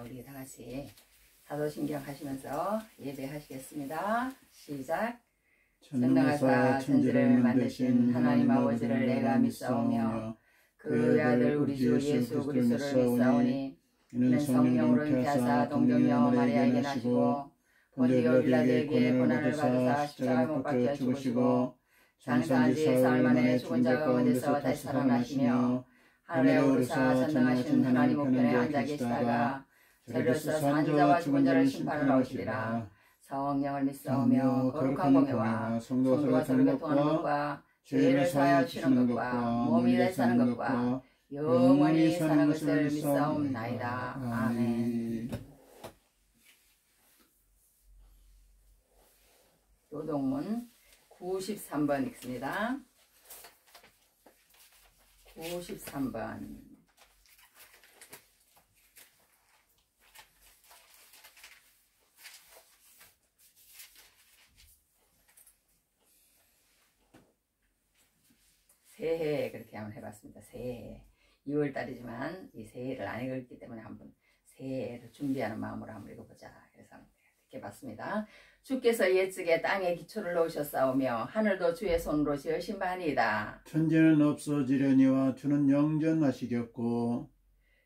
우리 다 같이 사도신경 하시면서 예배하시겠습니다. 시작. 전능하사 천지를 만드신 하나님 아버지를 내가 믿사오며 그의 아들 우리 주 예수 그리스도를 믿사오니 이는 성령으로 잉태하사 동정녀 마리아에게 나시고 본디오 빌라도에게 고난을 받으사 십자가에 못 박혀 죽으시고 장사한 지 사흘 만에 죽은 자 가운데서 다시 살아나시며 하늘에 오르사 전능하신 하나님 우편에 앉아 계시다가 저리로서 산 자와 죽은 자를 심판하러 오시리라. 성령을 믿사오며 거룩한 공회와 성도가 서로 교통하는 것과 죄를 사하여 주시는 것과 몸이 다시 사는 것과 영원히 사는 것을 믿사옵나이다. 아멘. 교동문 93번 읽습니다. 93번. 새해 그렇게 한번 해봤습니다. 새해 2월달이지만 이 새해를 안 읽었기 때문에 한번 새해를 준비하는 마음으로 한번 읽어보자. 그래서 이렇게 봤습니다. 주께서 옛적에 땅에 기초를 놓으셨사오며 하늘도 주의 손으로 지으신 바니이다. 천지는 없어지려니와 주는 영전하시겠고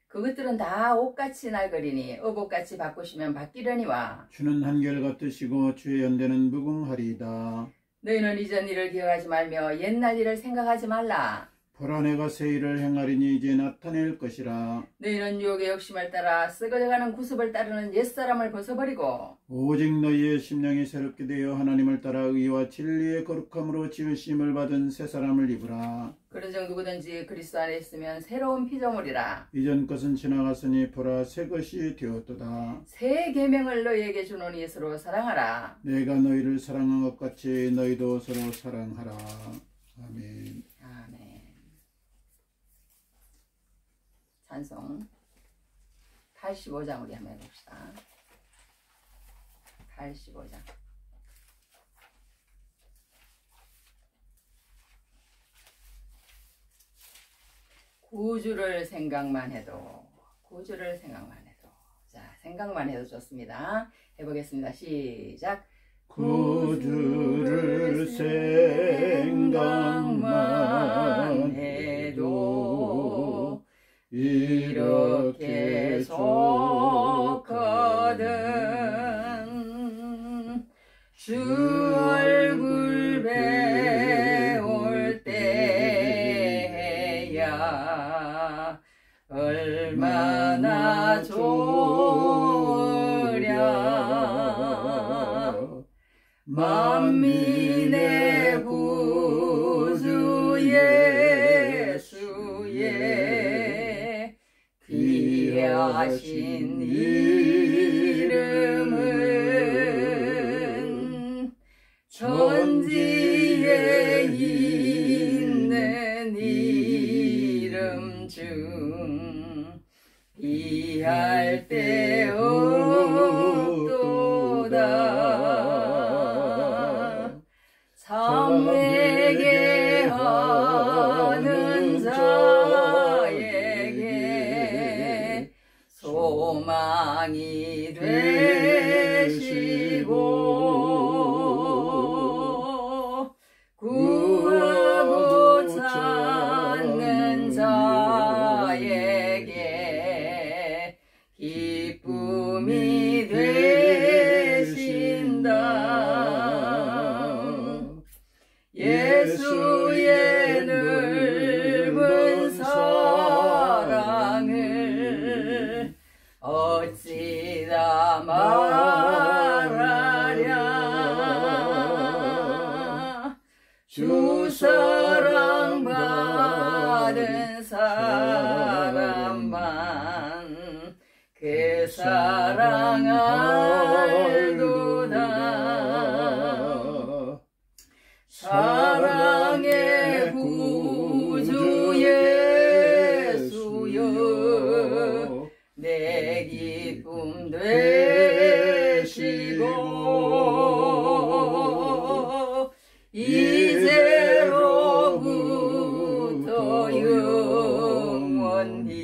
그것들은 다 옷같이 낡으리니 업옷같이 바꾸시면 바뀌려니와 주는 한결같으시고 주의 연대는 무궁하리이다. 너희는 이전 일을 기억하지 말며 옛날 일을 생각하지 말라. 보라 내가 새 일을 행하리니 이제 나타낼 것이라. 너희는 유혹의 욕심을 따라 썩어져가는 구습을 따르는 옛사람을 벗어버리고 오직 너희의 심령이 새롭게 되어 하나님을 따라 의와 진리의 거룩함으로 지으심을 받은 새 사람을 입으라. 그런즉 누구든지 그리스도 안에 있으면 새로운 피조물이라. 이전 것은 지나갔으니 보라 새 것이 되었도다. 새 계명을 너희에게 주노니 서로 사랑하라. 내가 너희를 사랑한 것 같이 너희도 서로 사랑하라. 아멘. 아멘. 찬송 85장 우리 한번 해봅시다. 85장. 구주를 생각만 해도 자 생각만 해도 좋습니다. 해보겠습니다. 시작. 구주를 생각만 해도 이렇게 좋거든. 주 얼굴 배울 때야 얼마나 좋으랴. 만민의 구주 예수의 귀하신 이름은 천지에 있는 이름 중 비할 데 없도다. 참회게 하는 자에게 소망이 되시고 구하고 찾는 자에게 기쁨이 되신다. 예수의 넓은 사랑을 어찌 다 말하랴. 주 사랑 받은 사람만 그 사랑 알도다. 사랑의 구주 예수여 내 기쁨 되시고 이제로부터 영원히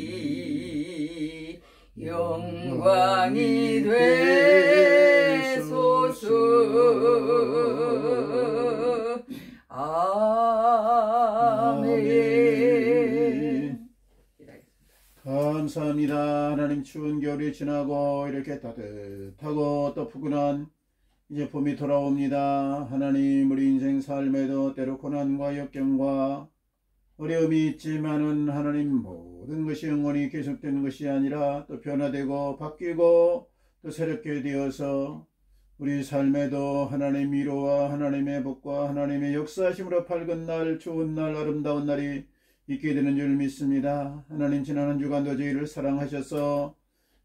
영광이 되소서. 아멘. 감사합니다. 하나님, 추운 겨울이 지나고 이렇게 따뜻하고 또 푸근한 이제 봄이 돌아옵니다. 하나님, 우리 인생 삶에도 때로 고난과 역경과 어려움이 있지만은 하나님, 모든 것이 영원히 계속되는 것이 아니라 또 변화되고 바뀌고 또 새롭게 되어서 우리 삶에도 하나님 위로와 하나님의 복과 하나님의 역사하심으로 밝은 날, 좋은 날, 아름다운 날이 있게 되는 줄 믿습니다. 하나님, 지난 한 주간도 저희를 사랑하셔서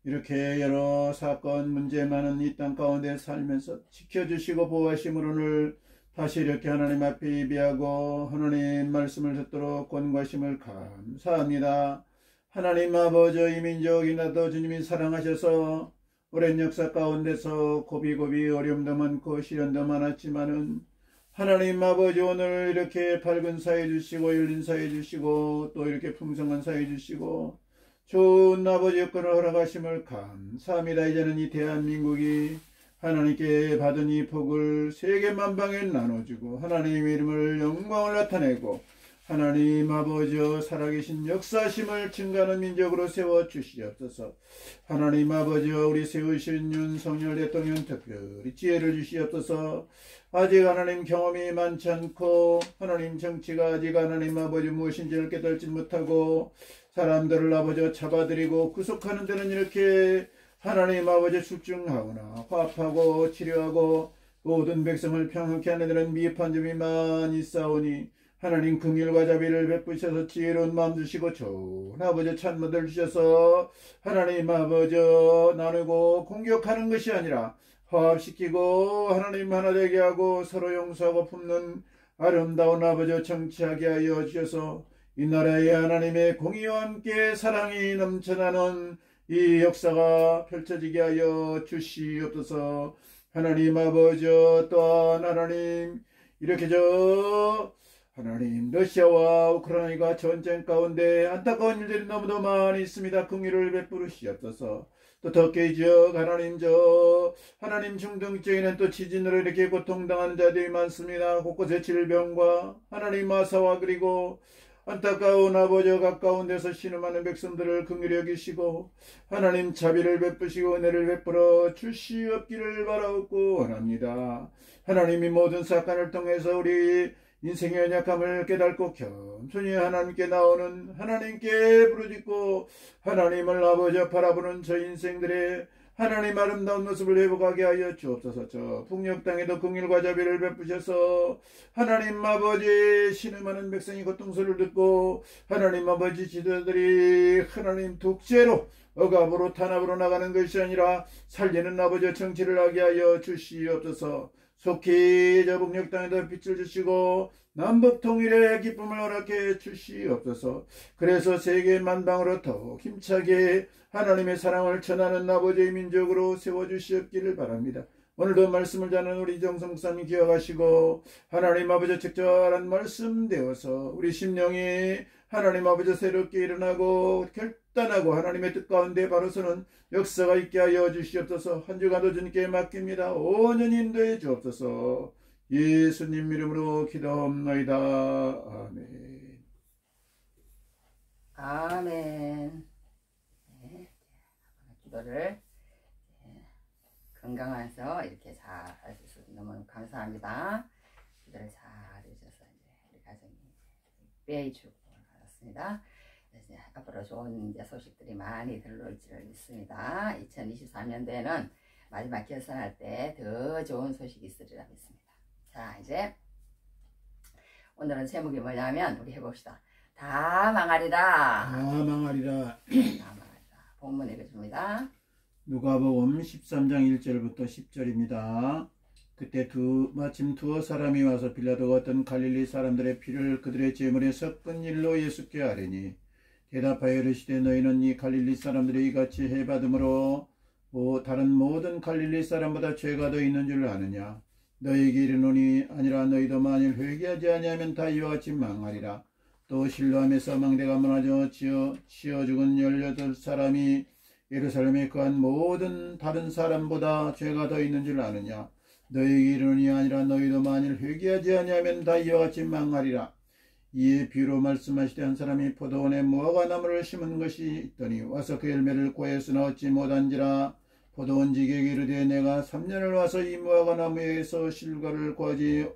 이렇게 여러 사건, 문제 많은 이 땅 가운데 살면서 지켜주시고 보호하심으로 오늘 다시 이렇게 하나님 앞에 예배하고 하나님 말씀을 듣도록 권고하심을 감사합니다. 하나님 아버지, 이 민족이 나도 주님이 사랑하셔서 오랜 역사 가운데서 고비고비 어려움도 많고 시련도 많았지만은 하나님 아버지, 오늘 이렇게 밝은 사회 주시고 열린 사회 주시고 또 이렇게 풍성한 사회 주시고 좋은 아버지 여건을 허락하심을 감사합니다. 이제는 이 대한민국이 하나님께 받은 이 복을 세계 만방에 나눠주고 하나님의 이름을 영광을 나타내고 하나님 아버지 살아계신 역사심을 증가하는 민족으로 세워주시옵소서. 하나님 아버지, 우리 세우신 윤석열 대통령 특별히 지혜를 주시옵소서. 아직 하나님 경험이 많지 않고 하나님 정치가 아직 하나님 아버지 무엇인지를 깨닫지 못하고 사람들을 아버지 잡아들이고 구속하는 데는 이렇게 하나님 아버지 출중하거나 화합하고 치료하고 모든 백성을 평안케 하는 데는 미흡한 점이 많이 있사오니 하나님 긍휼과 자비를 베푸셔서 지혜로운 마음 주시고 좋은 아버지 찬모들 주셔서 하나님 아버지 나누고 공격하는 것이 아니라 화합시키고 하나님 하나 되게 하고 서로 용서하고 품는 아름다운 아버지 정치하게 하여 주셔서 이 나라에 하나님의 공의와 함께 사랑이 넘쳐나는 이 역사가 펼쳐지게 하여 주시옵소서. 하나님 아버지, 또한 하나님 이렇게 하나님 러시아와 우크라이나가 전쟁 가운데 안타까운 일들이 너무도 많이 있습니다. 긍휼을 베푸시옵소서. 또 터키 지역 하나님 중동 지역에는 또 지진으로 이렇게 고통당하는 자들이 많습니다. 곳곳에 질병과 하나님 아사와 그리고 안타까운 아버지 가까운 데서 신음하는 백성들을 긍휼히 여기시고 하나님 자비를 베푸시고 은혜를 베풀어 주시옵기를 바라옵고 원합니다. 하나님이 모든 사건을 통해서 우리 인생의 연약함을 깨닫고 겸손히 하나님께 나오는 하나님께 부르짖고 하나님을 아버지 바라보는 저 인생들의 하나님 아름다운 모습을 회복하게 하여 주옵소서. 저 북녘 땅에도 긍휼과 자비를 베푸셔서 하나님 아버지 신음하는 백성이 고통소리를 듣고 하나님 아버지 지도자들이 하나님 독재로 억압으로 탄압으로 나가는 것이 아니라 살리는 아버지 정치를 하게 하여 주시옵소서. 속히 저 북녘 땅에도 빛을 주시고 남북 통일의 기쁨을 허락해 주시옵소서. 그래서 세계 만방으로 더욱 힘차게 하나님의 사랑을 전하는 아버지의 민족으로 세워주시옵기를 바랍니다. 오늘도 말씀을 전하는 우리 정성 목사님 기억하시고 하나님 아버지 적절한 말씀 되어서 우리 심령이 하나님 아버지 새롭게 일어나고 결단하고 하나님의 뜻 가운데 바로서는 역사가 있게 하여 주시옵소서. 한 주간도 주님께 맡깁니다. 온전히 인도해 주옵소서. 예수님 이름으로 기도합나이다. 아멘. 아멘. 네, 기도를 건강해서 이렇게 잘 할 수 있어서 너무 감사합니다. 기도를 잘 해주셔서 이제 우리 가정이 매일 축복을 받았습니다. 이제 앞으로 좋은 이제 소식들이 많이 들어올 줄 믿습니다. 2023년도에는 마지막 결산할 때 더 좋은 소식이 있으리라 믿습니다. 자, 이제 오늘은 제목이 뭐냐면 우리 해봅시다. 다 망하리라. 다 망하리라. 다 망하리라. 본문 읽어줍니다. 누가복음 13장 1절부터 10절입니다. 그때 마침 두어 사람이 와서 빌라도가 어떤 갈릴리 사람들의 피를 그들의 제물에 섞은 일로 예수께 아뢰니 대답하여 이르시되 너희는 이 갈릴리 사람들이 이같이 해받음으로 다른 모든 갈릴리 사람보다 죄가 더 있는 줄 아느냐. 너희에게 이르노니 아니라 너희도 만일 회개하지 아니하면 다 이와 같이 망하리라. 또 실로암에서 망대가 무너져 치어 죽은 18사람이 예루살렘에 거한 모든 다른 사람보다 죄가 더 있는 줄 아느냐. 너희에게 이르노니 아니라 너희도 만일 회개하지 아니하면 다 이와 같이 망하리라. 이에 비로 말씀하시되 한 사람이 포도원에 무화과 나무를 심은 것이 있더니 와서 그 열매를 구하였으나 얻지 못한지라. 포도원 지객에게 이르되 내가 3년을 와서 이 무화과 나무에서 실과를 구하되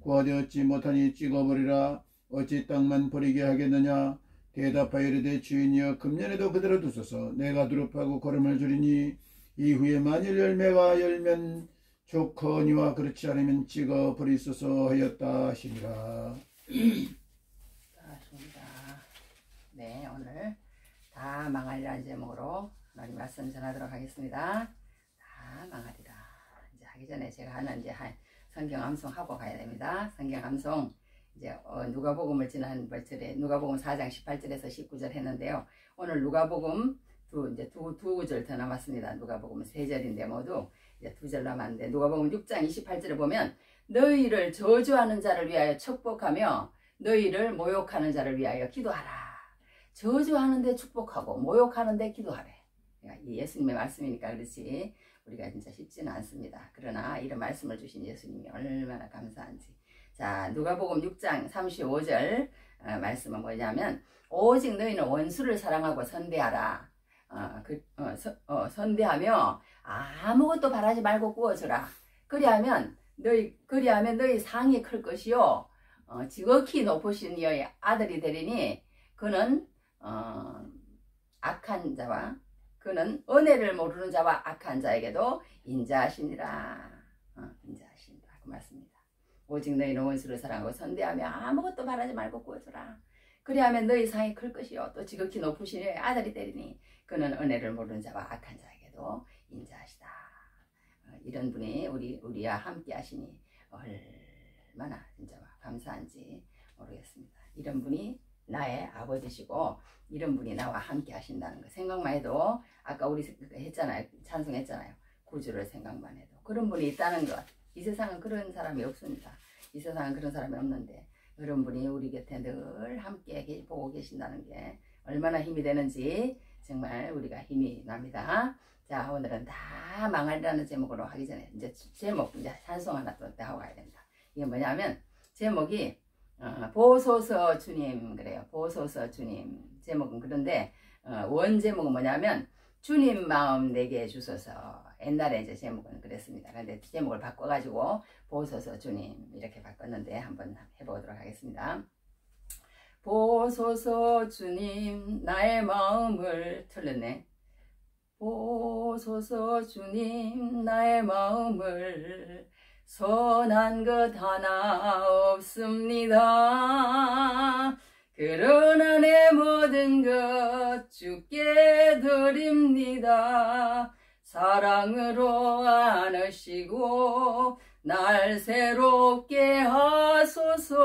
얻지 못하니 찍어버리라. 어찌 땅만 버리게 하겠느냐. 대답하여 이르되 주인이여 금년에도 그대로 두소서. 내가 두릅하고 걸음을 줄이니 이후에 만일 열매가 열면 좋거니와 그렇지 않으면 찍어버리소서 하였다 하시니라. 좋습니다. 네, 오늘 다 망하리라는 제목으로 하나님 말씀 전하도록 하겠습니다. 다 망하리라. 이제 하기 전에 제가 하는 이제 성경 암송하고 가야 됩니다. 성경 암송 이제 누가복음을 지난 벌절에 누가복음 4장 18절에서 19절 했는데요. 오늘 누가복음 두 구절 더 남았습니다. 누가복음 3절인데 모두 이제 2절 남았는데 누가복음 6장 28절에 보면 너희를 저주하는 자를 위하여 축복하며 너희를 모욕하는 자를 위하여 기도하라. 저주하는데 축복하고 모욕하는데 기도하래. 이 예수님의 말씀이니까 그렇지 우리가 진짜 쉽지는 않습니다. 그러나 이런 말씀을 주신 예수님이 얼마나 감사한지. 자, 누가복음 6장 35절 말씀은 뭐냐면 오직 너희는 원수를 사랑하고 선대하라. 선대하며 아무것도 바라지 말고 구워주라. 그리하면 너희 상이 클 것이요 지극히 높으신 이의 아들이 되리니 그는 악한 자와 그는 은혜를 모르는 자와 악한 자에게도 인자하시니라. 인자하시니라 그 말씀입니다. 오직 너희는 원수를 사랑하고 선대하며 아무것도 바라지 말고 구워주라. 그리하면 너희 상이 클 것이요 또 지극히 높으신 이의 아들이 되리니 그는 은혜를 모르는 자와 악한 자에게도 인자하시다. 이런 분이 우리와 함께 하시니 얼마나 진짜 감사한지 모르겠습니다. 이런 분이 나의 아버지시고 이런 분이 나와 함께 하신다는 거 생각만 해도 아까 우리 했잖아요. 찬송했잖아요. 구주를 생각만 해도 그런 분이 있다는 것. 이 세상은 그런 사람이 없습니다. 이 세상은 그런 사람이 없는데 그런 분이 우리 곁에 늘 함께 보고 계신다는 게 얼마나 힘이 되는지 정말 우리가 힘이 납니다. 자, 오늘은 다 망하리라는 제목으로 하기 전에 이제 제목 이제 찬송 하나 또 하고 가야 됩니다. 이게 뭐냐면 제목이 보소서 주님 그래요. 보소서 주님 제목은 그런데 원 제목은 뭐냐면 주님 마음 내게 주소서. 옛날에 이제 제목은 그랬습니다. 그런데 제목을 바꿔가지고 보소서 주님 이렇게 바꿨는데 한번 해보도록 하겠습니다. 보소서 주님 나의 마음을 틀렸네. 보소서 주님 나의 마음을 선한 것 하나 없습니다. 그러나 내 모든 것 주께 드립니다. 사랑으로 안으시고 날 새롭게 하소서.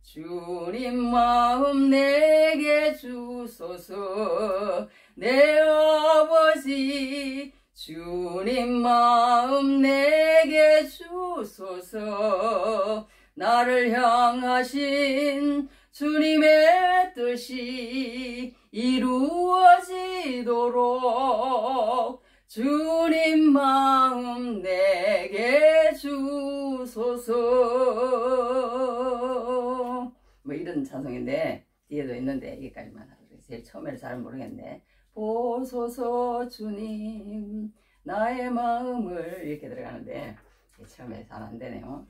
주님 마음 내게 주소서. 내 아버지 주님 마음 내게 주소서. 나를 향하신 주님의 뜻이 이루어지도록 주님 마음 내게 주소서. 뭐 이런 찬송인데 뒤에도 있는데 여기까지만 하고 제일 처음에는 잘 모르겠네. 보소서 주님 나의 마음을 이렇게 들어가는데 처음에 잘 안 되네요.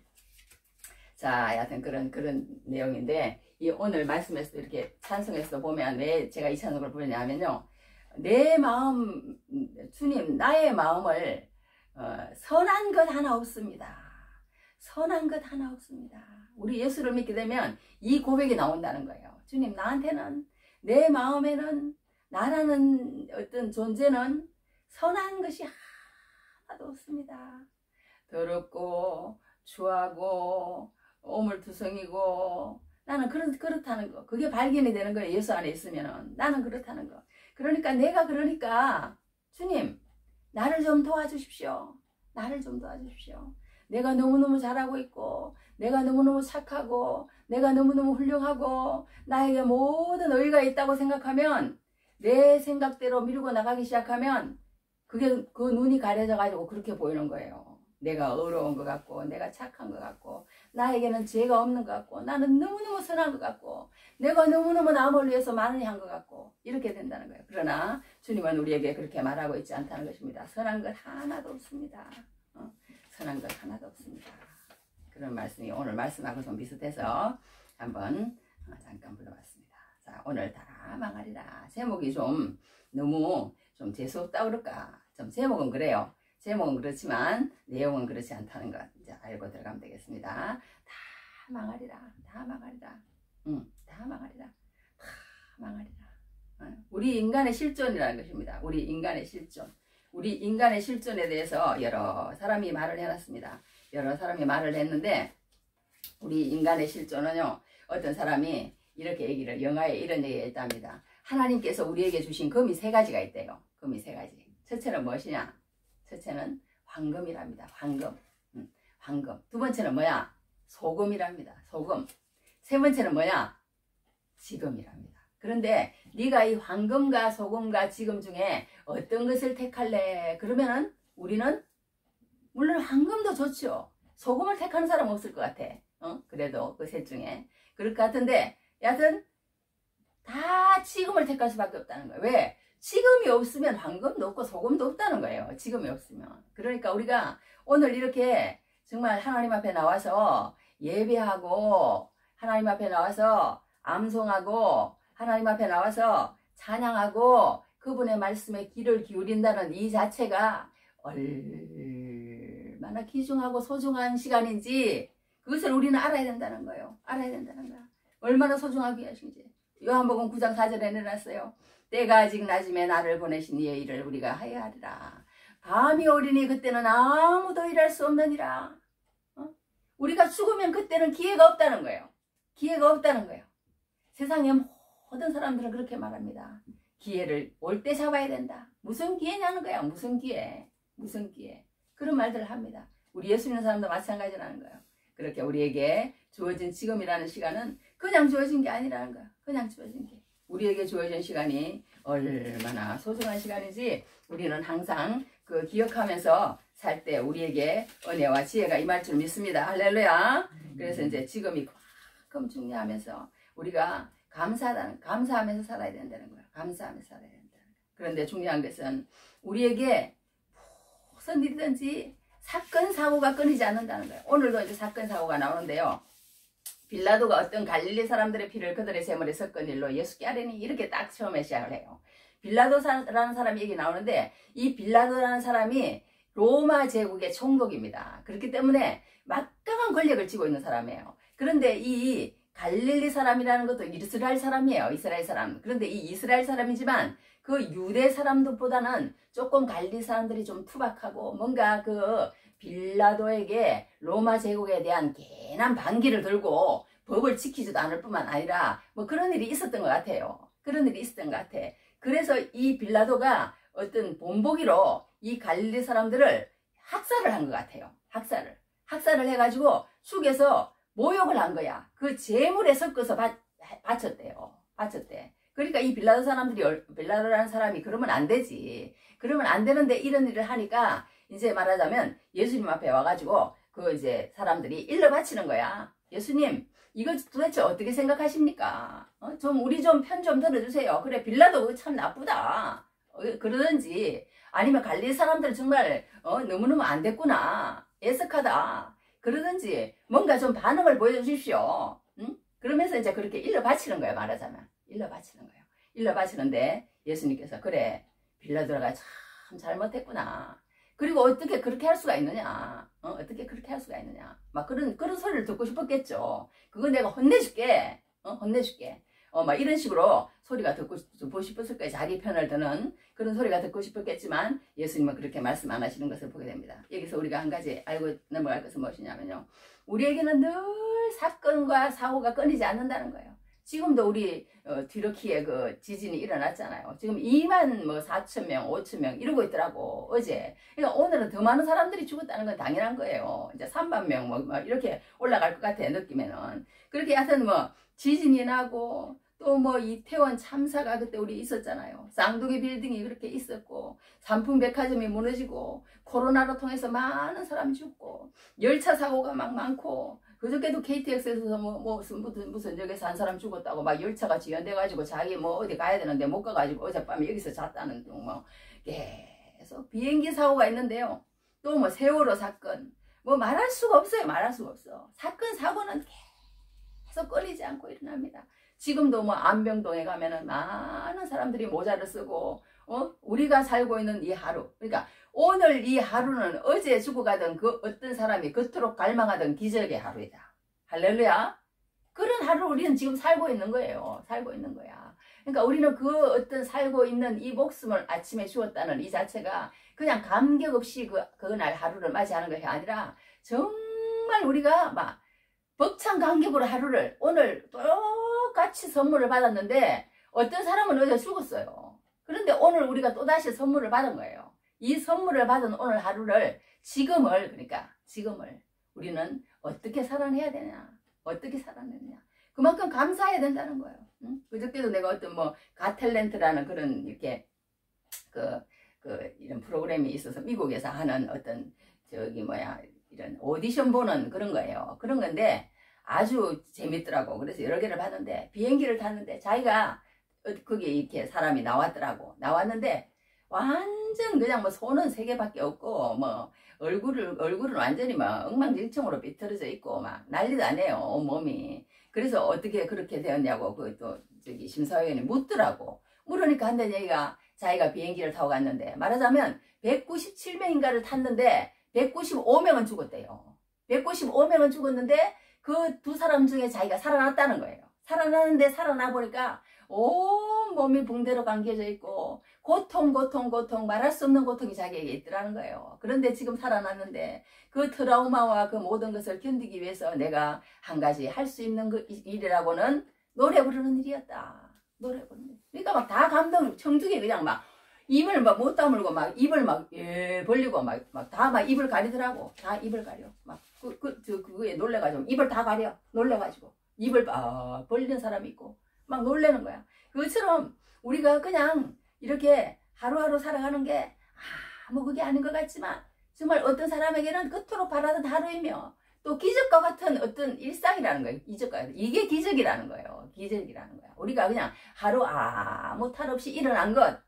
자, 여하튼 그런 내용인데 이 오늘 말씀에서 이렇게 찬송에서 보면 왜 제가 이 찬송을 부르냐면요. 내 마음 주님 나의 마음을 선한 것 하나 없습니다. 선한 것 하나 없습니다. 우리 예수를 믿게 되면 이 고백이 나온다는 거예요. 주님 나한테는 내 마음에는 나라는 어떤 존재는 선한 것이 하나도 없습니다. 더럽고 추하고 오물투성이고 나는 그렇다는 거. 그게 발견이 되는 거예요. 예수 안에 있으면은 나는 그렇다는 거. 그러니까 내가 주님 나를 좀 도와주십시오. 나를 좀 도와주십시오. 내가 너무너무 잘하고 있고 내가 너무너무 착하고 내가 너무너무 훌륭하고 나에게 모든 의의가 있다고 생각하면 내 생각대로 밀고 나가기 시작하면 그게 그 눈이 가려져 가지고 그렇게 보이는 거예요. 내가 어려운 것 같고 내가 착한 것 같고 나에게는 죄가 없는 것 같고 나는 너무너무 선한 것 같고 내가 너무너무 남을 위해서 많은 일 한 것 같고 이렇게 된다는 거예요. 그러나 주님은 우리에게 그렇게 말하고 있지 않다는 것입니다. 선한 것 하나도 없습니다. 선한 것 하나도 없습니다. 그런 말씀이 오늘 말씀하고 좀 비슷해서 한번 잠깐 불러봤습니다. 자, 오늘 다 망하리라. 제목이 좀 너무 좀 재수없다 그럴까? 좀 제목은 그래요. 제목은 그렇지만 내용은 그렇지 않다는 것 이제 알고 들어가면 되겠습니다. 다 망하리라. 다 망하리라. 다 망하리라. 다 망하리라. 우리 인간의 실존이라는 것입니다. 우리 인간의 실존. 우리 인간의 실존에 대해서 여러 사람이 말을 해놨습니다. 여러 사람이 말을 했는데 우리 인간의 실존은요. 어떤 사람이 이렇게 얘기를 영화에 이런 얘기가 있답니다. 하나님께서 우리에게 주신 금이 3가지가 있대요. 금이 3가지. 첫째는 무엇이냐? 첫째는 황금이랍니다. 황금. 황금. 두 번째는 뭐야? 소금이랍니다. 소금. 세 번째는 뭐야? 지금이랍니다. 그런데 네가 이 황금과 소금과 지금 중에 어떤 것을 택할래? 그러면은 우리는 물론 황금도 좋죠. 소금을 택하는 사람 없을 것 같아. 그래도 그 셋 중에. 그럴 것 같은데 여하튼 다 지금을 택할 수밖에 없다는 거예요. 왜? 지금이 없으면 황금도 없고 소금도 없다는 거예요. 지금이 없으면. 그러니까 우리가 오늘 이렇게 정말 하나님 앞에 나와서 예배하고 하나님 앞에 나와서 암송하고 하나님 앞에 나와서 찬양하고 그분의 말씀에 귀를 기울인다는 이 자체가 얼마나 귀중하고 소중한 시간인지 그것을 우리는 알아야 된다는 거예요. 알아야 된다는 거야. 얼마나 소중하게 하신지. 요한복음 9장 4절에 내놨어요. 때가 아직 낮음에 나를 보내신 이의 일을 우리가 하여야 하리라. 밤이 오리니 그때는 아무도 일할 수 없느니라. 우리가 죽으면 그때는 기회가 없다는 거예요. 기회가 없다는 거예요. 세상의 모든 사람들은 그렇게 말합니다. 기회를 올 때 잡아야 된다. 무슨 기회냐는 거야. 무슨 기회. 무슨 기회. 그런 말들을 합니다. 우리 예수 믿는 사람도 마찬가지라는 거예요. 그렇게 우리에게 주어진 지금이라는 시간은 그냥 주어진 게 아니라는 거야. 그냥 주어진 게. 우리에게 주어진 시간이 얼마나 소중한 시간인지 우리는 항상 그 기억하면서 살 때 우리에게 은혜와 지혜가 임할 줄 믿습니다. 할렐루야. 그래서 이제 지금이 그만큼 중요하면서 우리가 감사하면서 살아야 된다는 거예요. 감사하면서 살아야 된다는 거예요. 그런데 중요한 것은 우리에게 무슨 일이든지 사건 사고가 끊이지 않는다는 거예요. 오늘도 이제 사건 사고가 나오는데요. 빌라도가 어떤 갈릴리 사람들의 피를 그들의 제물에 섞은 일로 예수께 하려니 이렇게 딱 처음에 시작을 해요. 빌라도라는 사람이 얘기 나오는데 이 빌라도라는 사람이 로마 제국의 총독입니다. 그렇기 때문에 막강한 권력을 쥐고 있는 사람이에요. 그런데 이 갈릴리 사람이라는 것도 이스라엘 사람이에요. 이스라엘 사람. 그런데 이 이스라엘 사람이지만 그 유대 사람들보다는 조금 갈릴리 사람들이 좀 투박하고 뭔가 그 빌라도에게 로마 제국에 대한 괜한 반기를 들고 법을 지키지도 않을 뿐만 아니라 뭐 그런 일이 있었던 것 같아요. 그런 일이 있었던 것 같아. 그래서 이 빌라도가 어떤 본보기로 이 갈릴리 사람들을 학살을 한 것 같아요. 학살을 해가지고 죽여서 모욕을 한 거야. 그 제물에 섞어서 바쳤대. 그러니까 이 빌라도라는 사람이 그러면 안 되지. 그러면 안 되는데 이런 일을 하니까 이제 말하자면 예수님 앞에 와가지고 그 이제 사람들이 일러 바치는 거야. 예수님, 이거 도대체 어떻게 생각하십니까? 우리 좀 편 좀 들어주세요. 그래, 빌라도 참 나쁘다. 그러든지 아니면 갈릴리 사람들 정말 너무너무 안 됐구나. 애석하다. 그러든지 뭔가 좀 반응을 보여주십시오. 응? 그러면서 이제 그렇게 일러 바치는 거예요. 말하자면 일러 바치는 거예요. 일러 바치는데 예수님께서 그래, 빌라도가 참 잘못했구나. 그리고 어떻게 그렇게 할 수가 있느냐? 어떻게 그렇게 할 수가 있느냐? 막 그런 소리를 듣고 싶었겠죠. 그거 내가 혼내줄게. 혼내줄게. 막 이런 식으로 소리가 듣고 싶었을 거예요. 자기 편을 드는 그런 소리가 듣고 싶었겠지만 예수님은 그렇게 말씀 안 하시는 것을 보게 됩니다. 여기서 우리가 한 가지 알고 넘어갈 것은 무엇이냐면요. 우리에게는 늘 사건과 사고가 끊이지 않는다는 거예요. 지금도 우리 튀르키예 그 지진이 일어났잖아요. 지금 2만 4,000명, 5,000명 이러고 있더라고 어제. 그러니까 오늘은 더 많은 사람들이 죽었다는 건 당연한 거예요. 이제 3만 명 이렇게 올라갈 것 같아 느낌에는. 그렇게 하여튼 지진이 나고 또 뭐 이태원 참사가 그때 우리 있었잖아요. 쌍둥이 빌딩이 그렇게 있었고, 삼풍백화점이 무너지고, 코로나로 통해서 많은 사람이 죽고, 열차 사고가 막 많고, 그저께도 KTX에서 무슨 저기서 한 사람 죽었다고 막 열차가 지연돼가지고 자기 뭐 어디 가야 되는데 못 가가지고 어젯밤에 여기서 잤다는 둥 뭐 계속 비행기 사고가 있는데요. 또 뭐 세월호 사건, 뭐 말할 수가 없어요. 말할 수가 없어. 사건 사고는 계속 끊이지 않고 일어납니다. 지금도 뭐 안병동에 가면은 많은 사람들이 모자를 쓰고, 우리가 살고 있는 이 하루, 그러니까 오늘 이 하루는 어제 죽어가던 그 어떤 사람이 그토록 갈망하던 기적의 하루이다. 할렐루야. 그런 하루를 우리는 지금 살고 있는 거예요. 살고 있는 거야. 그러니까 우리는 그 어떤 살고 있는 이 목숨을 아침에 주었다는 이 자체가 그냥 감격 없이 그날 하루를 맞이하는 것이 아니라 정말 우리가 막 벅찬 감격으로 하루를 오늘 똑같이 선물을 받았는데 어떤 사람은 어제 죽었어요. 그런데 오늘 우리가 또다시 선물을 받은 거예요. 이 선물을 받은 오늘 하루를 그러니까 지금을 우리는 어떻게 살아내야 되냐, 어떻게 살아내느냐, 그만큼 감사해야 된다는 거예요. 응? 그저께도 내가 어떤 뭐 갓탤런트라는 그런 이렇게 이런 프로그램이 있어서 미국에서 하는 어떤 이런 오디션 보는 그런 거예요. 그런 건데 아주 재밌더라고. 그래서 여러 개를 봤는데 비행기를 탔는데 자기가 거기에 이렇게 사람이 나왔는데 완전 그냥 뭐 손은 3개밖에 없고 뭐 얼굴은 완전히 막 엉망진창으로 삐뚤어져 있고 막 난리도 안 해요. 온몸이. 그래서 어떻게 그렇게 되었냐고 저기 심사위원이 묻더라고. 물으니까 한다는 얘기가 자기가 비행기를 타고 갔는데 말하자면 197명인가를 탔는데 195명은 죽었대요. 195명은 죽었는데 그 2사람 중에 자기가 살아났다는 거예요. 살아났는데 살아나 보니까 온 몸이 붕대로 감겨져 있고 고통 말할 수 없는 고통이 자기에게 있더라는 거예요. 그런데 지금 살아났는데 그 트라우마와 그 모든 것을 견디기 위해서 내가 한 가지 할 수 있는 그 일이라고는 노래 부르는 일이었다. 노래 부르는 일. 그러니까 막 다 감동 청중이 그냥 막 입을 막 못 다물고 막 입을 막 벌리고 막 다 막 입을 가리더라고. 다 입을 가려. 막 그거에 놀래가지고 입을 다 가려. 놀래가지고 입을 벌리는 사람이 있고 막 놀래는 거야. 그것처럼 우리가 그냥 이렇게 하루하루 살아가는 게 뭐 그게 아닌 것 같지만 정말 어떤 사람에게는 그토록 바라던 하루이며 또 기적과 같은 어떤 일상이라는 거예요. 이게 기적이라는 거예요. 기적이라는 거야. 우리가 그냥 하루 아무 탈 없이 일어난 것.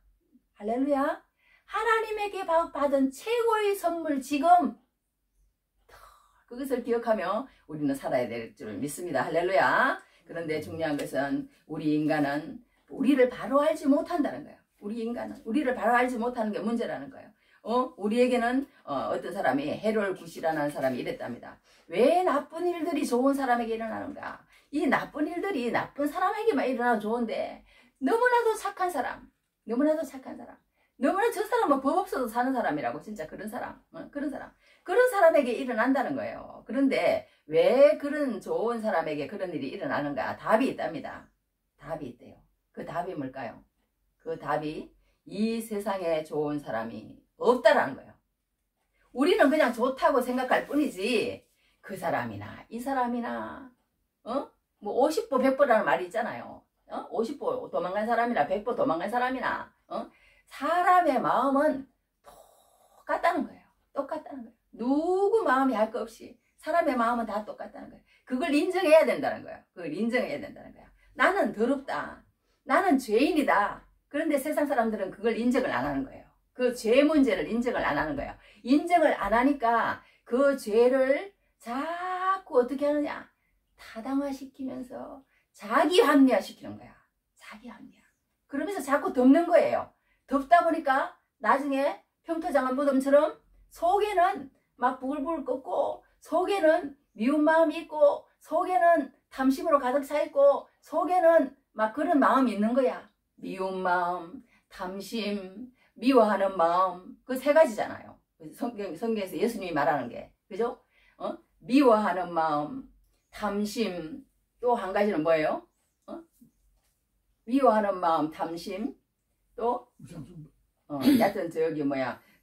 할렐루야. 하나님에게 받은 최고의 선물 지금 그것을 기억하며 우리는 살아야 될 줄 믿습니다. 할렐루야. 그런데 중요한 것은 우리 인간은 우리를 바로 알지 못한다는 거예요. 우리 인간은 우리를 바로 알지 못하는 게 문제라는 거예요. 우리에게는 어떤 사람이 해롤 굿이라는 사람이 이랬답니다. 왜 나쁜 일들이 좋은 사람에게 일어나는가? 이 나쁜 일들이 나쁜 사람에게만 일어나도 좋은데 너무나도 착한 사람, 너무나 저 사람은 법 없어도 사는 사람이라고. 진짜 그런 사람에게 일어난다는 거예요. 그런데 왜 그런 좋은 사람에게 그런 일이 일어나는가? 답이 있답니다. 답이 있대요. 그 답이 뭘까요? 그 답이 이 세상에 좋은 사람이 없다라는 거예요. 우리는 그냥 좋다고 생각할 뿐이지 그 사람이나 이 사람이나 뭐 50보 100보라는 말이 있잖아요. 50보 도망간 사람이나 100보 도망간 사람이나 사람의 마음은 똑같다는 거예요. 누구 마음이 할 것 없이 사람의 마음은 다 똑같다는 거예요. 그걸 인정해야 된다는 거예요. 나는 더럽다. 나는 죄인이다. 그런데 세상 사람들은 그걸 인정을 안 하는 거예요. 그 죄 문제를 인정을 안 하는 거예요. 인정을 안 하니까 그 죄를 자꾸 어떻게 하느냐? 타당화시키면서 자기 합리화시키는 거야. 자기 합리화. 그러면서 자꾸 덮는 거예요. 덮다 보니까 나중에 평토장한 무덤처럼 속에는 막 부글부글 끓고 속에는 미운 마음이 있고 속에는 탐심으로 가득 차 있고 속에는 막 그런 마음이 있는 거야. 미운 마음, 탐심, 미워하는 마음, 그 3가지잖아요. 성경에서 예수님이 말하는 게, 그죠? 미워하는 마음, 탐심, 또 한 가지는 뭐예요? 미워하는 마음, 탐심, 또 여하튼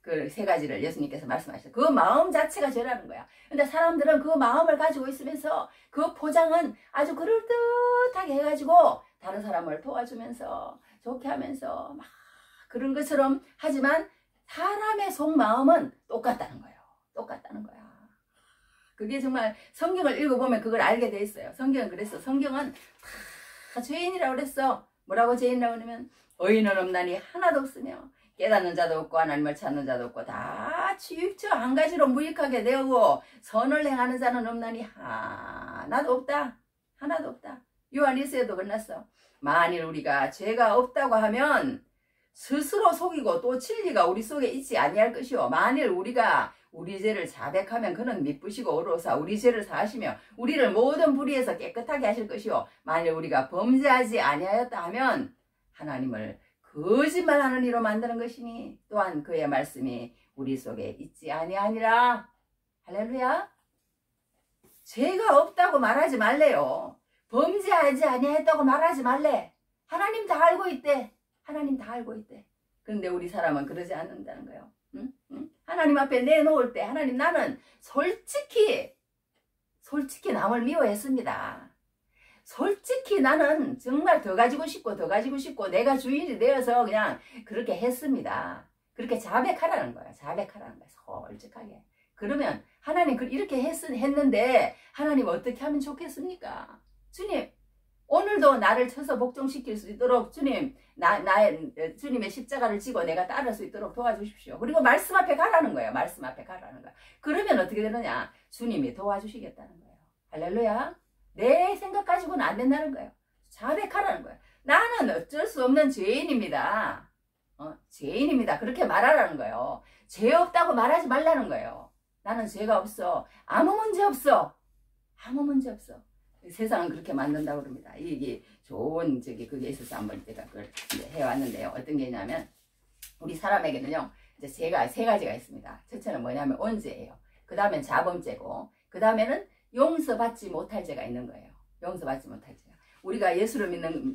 그 3가지를 예수님께서 말씀하셨어요. 그 마음 자체가 죄라는 거야. 근데 사람들은 그 마음을 가지고 있으면서 그 포장은 아주 그럴듯하게 해가지고 다른 사람을 도와주면서 좋게 하면서 막 그런 것처럼 하지만 사람의 속마음은 똑같다는 거예요. 똑같다는 거야. 그게 정말 성경을 읽어보면 그걸 알게 돼 있어요. 성경은 그랬어. 성경은 다 죄인이라고 그랬어. 뭐라고 죄인이라고 그러면 의인은 없나니 하나도 없으며 깨닫는 자도 없고 하나님을 찾는 자도 없고 다 취직처 한 가지로 무익하게 되고 선을 행하는 자는 없나니 하나도 없다. 하나도 없다. 요한 1서에도 끝났어. 만일 우리가 죄가 없다고 하면 스스로 속이고 또 진리가 우리 속에 있지 아니할 것이요. 만일 우리가 우리 죄를 자백하면 그는 미쁘시고 의로우사 우리 죄를 사하시며 우리를 모든 불의에서 깨끗하게 하실 것이요. 만일 우리가 범죄하지 아니하였다 하면 하나님을 거짓말하는 이로 만드는 것이니 또한 그의 말씀이 우리 속에 있지 아니하니라. 할렐루야. 죄가 없다고 말하지 말래요. 범죄하지 아니했다고 말하지 말래. 하나님 다 알고 있대. 하나님 다 알고 있대. 그런데 우리 사람은 그러지 않는다는 거예요. 응? 응? 하나님 앞에 내놓을 때 하나님 나는 솔직히 남을 미워했습니다. 솔직히 나는 정말 더 가지고 싶고 내가 주인이 되어서 그냥 그렇게 했습니다. 그렇게 자백하라는 거야. 자백하라는 거야. 솔직하게. 그러면 하나님 이렇게 했는데 하나님 어떻게 하면 좋겠습니까? 주님 오늘도 나를 쳐서 복종시킬 수 있도록 주님 주님의 십자가를 지고 내가 따를 수 있도록 도와주십시오. 그리고 말씀 앞에 가라는 거예요. 말씀 앞에 가라는 거야. 그러면 어떻게 되느냐? 주님이 도와주시겠다는 거예요. 할렐루야. 내 생각 가지고는 안 된다는 거예요. 자백하라는 거예요. 나는 어쩔 수 없는 죄인입니다. 죄인입니다. 그렇게 말하라는 거예요. 죄 없다고 말하지 말라는 거예요. 나는 죄가 없어. 아무 문제 없어. 아무 문제 없어. 세상은 그렇게 만든다고 그럽니다. 이게 좋은 그게 있어서 한번 제가 그걸 해왔는데요. 어떤 게 있냐면 우리 사람에게는요. 이제 죄가 세 가지가 있습니다. 첫째는 뭐냐면 언죄예요. 그 다음엔 자범죄고 그 다음에는 용서받지 못할 죄가 있는 거예요. 용서받지 못할 죄. 우리가 예수를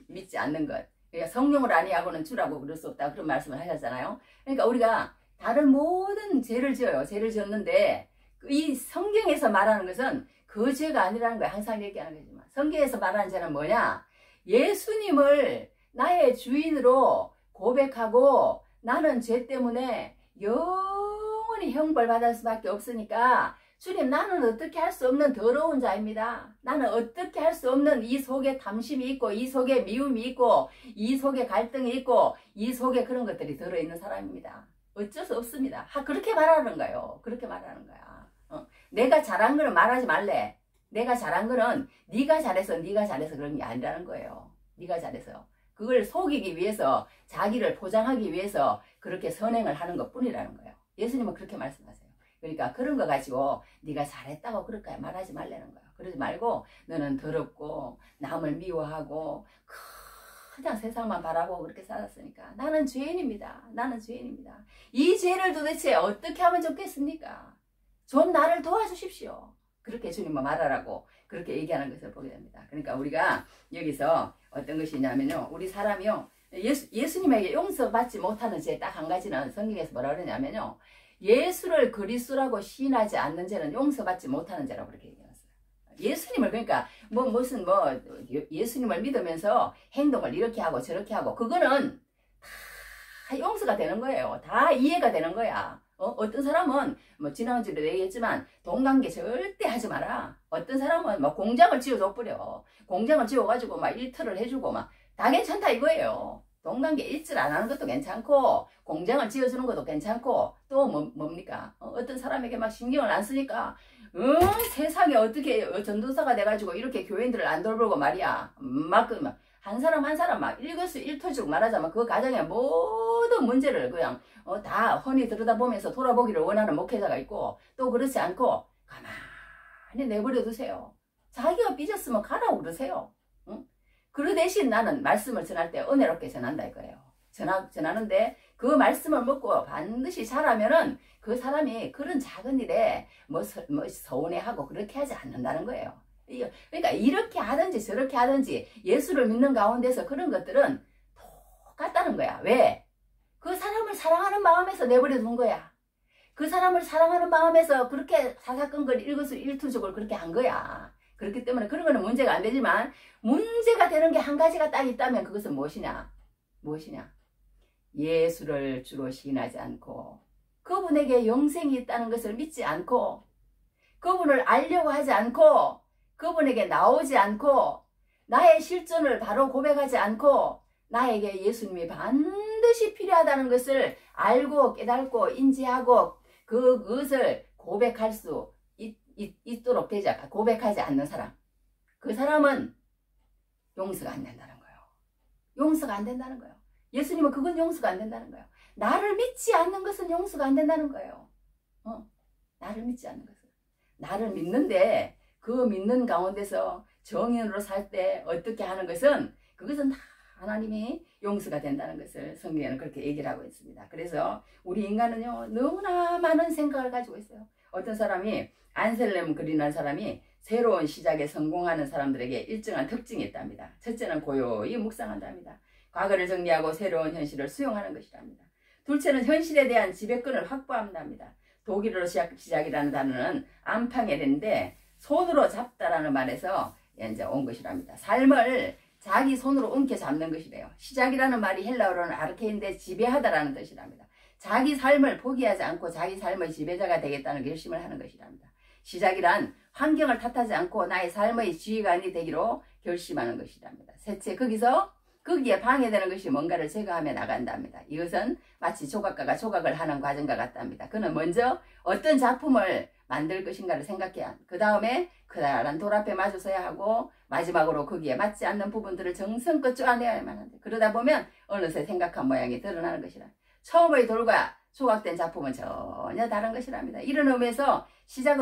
믿지 않는 것. 그러니까 성령을 아니하고는 주라고 그럴 수 없다. 그런 말씀을 하셨잖아요. 그러니까 우리가 다른 모든 죄를 지어요. 죄를 지었는데 이 성경에서 말하는 것은 그 죄가 아니라는 거예요. 항상 얘기하는 거지만. 성경에서 말하는 죄는 뭐냐? 예수님을 나의 주인으로 고백하고 나는 죄 때문에 영원히 형벌 받을 수밖에 없으니까 주님 나는 어떻게 할 수 없는 더러운 자입니다. 나는 어떻게 할 수 없는 이 속에 탐심이 있고 이 속에 미움이 있고 이 속에 갈등이 있고 이 속에 그런 것들이 들어있는 사람입니다. 어쩔 수 없습니다. 그렇게 말하는 거예요. 그렇게 말하는 거야. 내가 잘한 거는 말하지 말래. 내가 잘한 거는 네가 잘해서 그런 게 아니라는 거예요. 네가 잘해서. 그걸 속이기 위해서 자기를 포장하기 위해서 그렇게 선행을 하는 것뿐이라는 거예요. 예수님은 그렇게 말씀하세요. 그러니까 그런 거 가지고 네가 잘했다고 그럴까 말하지 말라는 거야. 그러지 말고 너는 더럽고 남을 미워하고 그냥 세상만 바라보고 그렇게 살았으니까 나는 죄인입니다. 나는 죄인입니다. 이 죄를 도대체 어떻게 하면 좋겠습니까? 좀 나를 도와주십시오. 그렇게 주님은 말하라고 그렇게 얘기하는 것을 보게 됩니다. 그러니까 우리가 여기서 어떤 것이 있냐면요. 우리 사람이요. 예수님에게 용서받지 못하는 죄 딱 한 가지는 성경에서 뭐라 그러냐면요. 예수를 그리스도라고 시인하지 않는 죄는 용서받지 못하는 죄라고 그렇게 얘기했어요. 예수님을 그러니까 예수님을 믿으면서 행동을 이렇게 하고 저렇게 하고 그거는 다 용서가 되는 거예요. 다 이해가 되는 거야. 어떤 사람은 지난주에도 얘기했지만 동관계 절대 하지 마라. 어떤 사람은 공장을 지어줘버려. 공장을 지어가지고 일터를 해주고 다 괜찮다 이거예요. 동관계 일절 안 하는 것도 괜찮고 공장을 지어주는 것도 괜찮고 또 뭡니까? 어떤 사람에게 신경을 안 쓰니까 세상에 어떻게 전도사가 돼가지고 이렇게 교인들을 안 돌보고 말이야. 한 사람 한 사람 일거수일투족 말하자면 그 가정의 모든 문제를 그냥 다 훤히 들여다보면서 돌아보기를 원하는 목회자가 있고 또 그렇지 않고 가만히 내버려 두세요. 자기가 삐졌으면 가라고 그러세요. 응? 그 대신 나는 말씀을 전할 때 은혜롭게 전한다 이거예요. 전하는데 그 말씀을 먹고 반드시 잘하면은 그 사람이 그런 작은 일에 서운해하고 그렇게 하지 않는다는 거예요. 그러니까 이렇게 하든지 저렇게 하든지 예수를 믿는 가운데서 그런 것들은 똑같다는 거야. 왜? 그 사람을 사랑하는 마음에서 내버려 둔 거야. 그 사람을 사랑하는 마음에서 그렇게 사사건건 일거수일투족을 그렇게 한 거야. 그렇기 때문에 그런 거는 문제가 안 되지만 문제가 되는 게 한 가지가 딱 있다면 그것은 무엇이냐? 무엇이냐? 예수를 주로 시인하지 않고 그분에게 영생이 있다는 것을 믿지 않고 그분을 알려고 하지 않고 그분에게 나오지 않고 나의 실존을 바로 고백하지 않고 나에게 예수님이 반드시 필요하다는 것을 알고 깨닫고 인지하고 그것을 고백할 수 있도록 되지 고백하지 않는 사람, 그 사람은 용서가 안 된다는 거예요. 용서가 안 된다는 거예요. 예수님은 그건 용서가 안 된다는 거예요. 나를 믿지 않는 것은 용서가 안 된다는 거예요. 나를 믿지 않는 것은. 나를 믿는데 그 믿는 가운데서 정인으로 살 때 어떻게 하는 것은 그것은 다 하나님이 용서가 된다는 것을 성경에는 그렇게 얘기를 하고 있습니다. 그래서 우리 인간은요 너무나 많은 생각을 가지고 있어요. 어떤 사람이 안셀렘 그리는 사람이 새로운 시작에 성공하는 사람들에게 일정한 특징이 있답니다. 첫째는 고요히 묵상한답니다. 과거를 정리하고 새로운 현실을 수용하는 것이랍니다. 둘째는 현실에 대한 지배권을 확보한답니다. 독일어로 시작이라는 단어는 암팡에는데 손으로 잡다라는 말에서 이제 온 것이랍니다. 삶을 자기 손으로 움켜잡는 것이래요. 시작이라는 말이 헬라어로는 아르케인데 지배하다라는 뜻이랍니다. 자기 삶을 포기하지 않고 자기 삶의 지배자가 되겠다는 결심을 하는 것이랍니다. 시작이란 환경을 탓하지 않고 나의 삶의 지휘관이 되기로 결심하는 것이랍니다. 셋째, 거기에 방해되는 것이 뭔가를 제거하며 나간답니다. 이것은 마치 조각가가 조각을 하는 과정과 같답니다. 그는 먼저 어떤 작품을 만들 것인가를 생각해야 그 다음에 커다란 돌 앞에 마주서야 하고 마지막으로 거기에 맞지 않는 부분들을 정성껏 쪼아내야만 한다. 그러다 보면 어느새 생각한 모양이 드러나는 것이라. 처음의 돌과 조각된 작품은 전혀 다른 것이랍니다. 이런 의미에서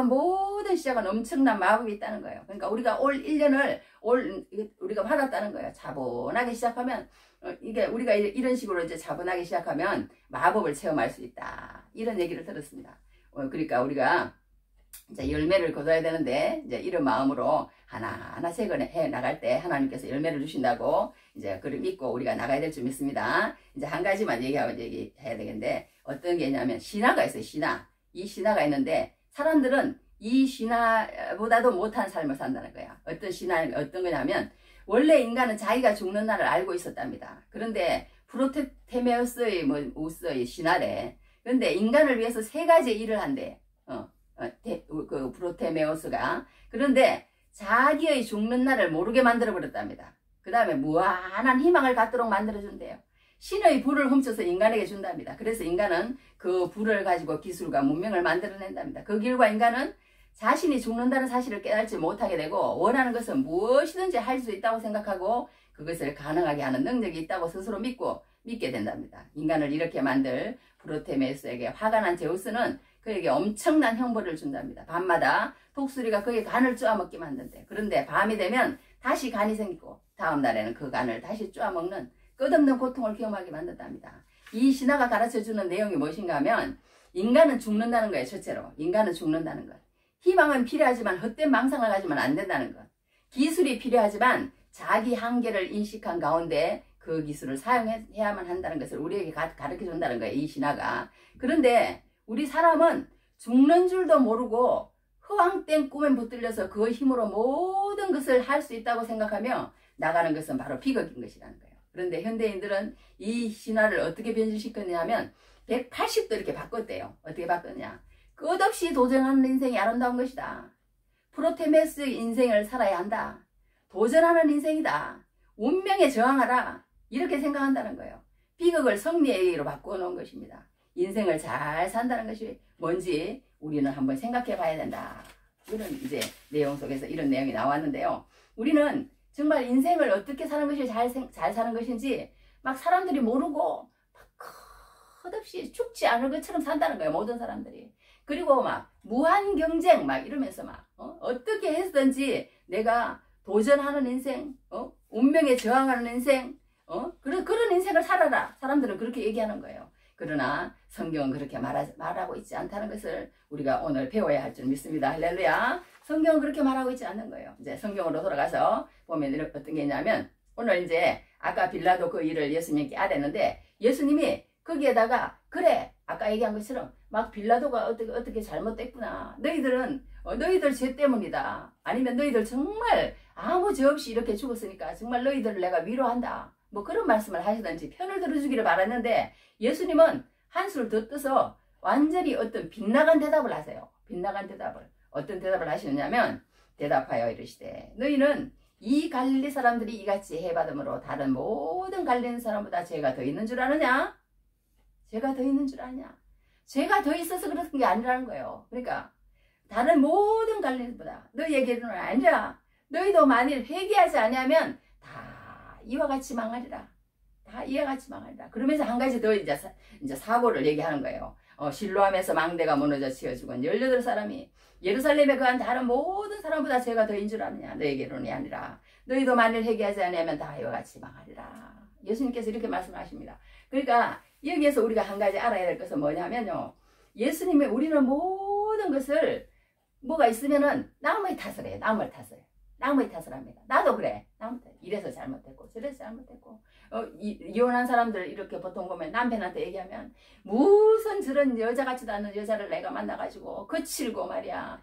모든 시작은 엄청난 마법이 있다는 거예요. 그러니까 우리가 올 1년을 우리가 받았다는 거예요. 차분하게 시작하면 이게 우리가 이런 식으로 이제 차분하게 시작하면 마법을 체험할 수 있다. 이런 얘기를 들었습니다. 그러니까 우리가 이제 열매를 거둬야 되는데 이제 이런 마음으로 하나하나 세건해 나갈 때 하나님께서 열매를 주신다고 이제 그를 믿고 우리가 나가야 될 줄 믿습니다. 이제 한 가지만 얘기해야 되겠는데 어떤 게 있냐면 신화가 있어요. 이 신화가 있는데 사람들은 이 신화보다도 못한 삶을 산다는 거야. 어떤 거냐면 원래 인간은 자기가 죽는 날을 알고 있었답니다. 그런데 프로테메우스의 우스의 신화래. 그런데 인간을 위해서 3가지 일을 한대. 그 프로테메우스가. 그런데 자기의 죽는 날을 모르게 만들어 버렸답니다. 그 다음에 무한한 희망을 갖도록 만들어준대요. 신의 불을 훔쳐서 인간에게 준답니다. 그래서 인간은 그 불을 가지고 기술과 문명을 만들어낸답니다. 그 결과 인간은 자신이 죽는다는 사실을 깨닫지 못하게 되고 원하는 것은 무엇이든지 할 수 있다고 생각하고 그것을 가능하게 하는 능력이 있다고 스스로 믿게 된답니다. 인간을 이렇게 만들 프로테메우스에게 화가 난 제우스는 그에게 엄청난 형벌을 준답니다. 밤마다 독수리가 그의 간을 쪼아먹게 만든대. 그런데 밤이 되면 다시 간이 생기고 다음 날에는 그 간을 다시 쪼아먹는 끝없는 고통을 경험하게 만든답니다. 이 신화가 가르쳐주는 내용이 무엇인가 하면 인간은 죽는다는 거예요. 첫째로 인간은 죽는다는 것. 희망은 필요하지만 헛된 망상을 가지면 안 된다는 것. 기술이 필요하지만 자기 한계를 인식한 가운데 그 기술을 사용해야만 한다는 것을 우리에게 가르쳐준다는 거예요. 이 신화가. 그런데 우리 사람은 죽는 줄도 모르고 허황된 꿈에 붙들려서 그 힘으로 모든 것을 할 수 있다고 생각하며 나가는 것은 바로 비극인 것이라는 거예요. 그런데 현대인들은 이 신화를 어떻게 변질시켰냐면 180도 이렇게 바꿨대요. 어떻게 바꿨냐. 끝없이 도전하는 인생이 아름다운 것이다. 프로테메우스의 인생을 살아야 한다. 도전하는 인생이다. 운명에 저항하라. 이렇게 생각한다는 거예요. 비극을 승리의 얘기로 바꾸어 놓은 것입니다. 인생을 잘 산다는 것이 뭔지 우리는 한번 생각해 봐야 된다. 이런 이제 내용 속에서 이런 내용이 나왔는데요. 우리는 정말 인생을 어떻게 사는 것이 잘 사는 것인지 막 사람들이 모르고 막 끝없이 죽지 않을 것처럼 산다는 거예요. 모든 사람들이. 그리고 막 무한 경쟁 막 이러면서 막 어떻게 해서든지 내가 도전하는 인생, 운명에 저항하는 인생, 그런 인생을 살아라. 사람들은 그렇게 얘기하는 거예요. 그러나 성경은 그렇게 말하고 있지 않다는 것을 우리가 오늘 배워야 할 줄 믿습니다. 할렐루야. 성경은 그렇게 말하고 있지 않는 거예요. 이제 성경으로 돌아가서 보면 어떤 게 있냐면 오늘 이제 아까 빌라도 그 일을 예수님께 아뢰는데 예수님이 거기에다가 그래 아까 얘기한 것처럼 막 빌라도가 어떻게 잘못됐구나. 너희들은 너희들 죄 때문이다. 아니면 너희들 정말 아무 죄 없이 이렇게 죽었으니까 정말 너희들을 내가 위로한다. 뭐 그런 말씀을 하시든지 편을 들어주기를 바랐는데 예수님은 한술 더 떠서 완전히 어떤 빗나간 대답을 하세요. 빗나간 대답을. 어떤 대답을 하시느냐면 대답하여 이르시되 너희는 이 갈릴리 사람들이 이같이 해받음으로 다른 모든 갈릴리 사람보다 죄가 더 있는 줄 아느냐? 죄가 더 있는 줄 아냐? 죄가 더 있어서 그런 게 아니라는 거예요. 그러니까 다른 모든 갈릴리보다 너희에게는 아니라 너희도 만일 회개하지 아니하면 다 이와 같이 망하리라. 다 이와 같이 망하리라. 그러면서 한 가지 더 이제 사고를 얘기하는 거예요. 실로암에서 망대가 무너져 치여 죽은 18사람이 예루살렘에 거한 다른 모든 사람보다 죄가 더인 줄 아느냐? 너에게로는 아니라 너희도 만일 회개하지 않으면 다 이와 같이 망하리라. 예수님께서 이렇게 말씀하십니다. 그러니까 여기에서 우리가 한 가지 알아야 될 것은 뭐냐면요. 예수님이 우리는 모든 것을 뭐가 있으면은 남의 탓을 해요. 남의 탓을. 남의 탓을 합니다. 나도 그래. 이래서 잘못했고 저래서 잘못했고 이혼한 사람들 이렇게 보통 보면 남편한테 얘기하면 무슨 저런 여자 같지도 않은 여자를 내가 만나가지고 거칠고 말이야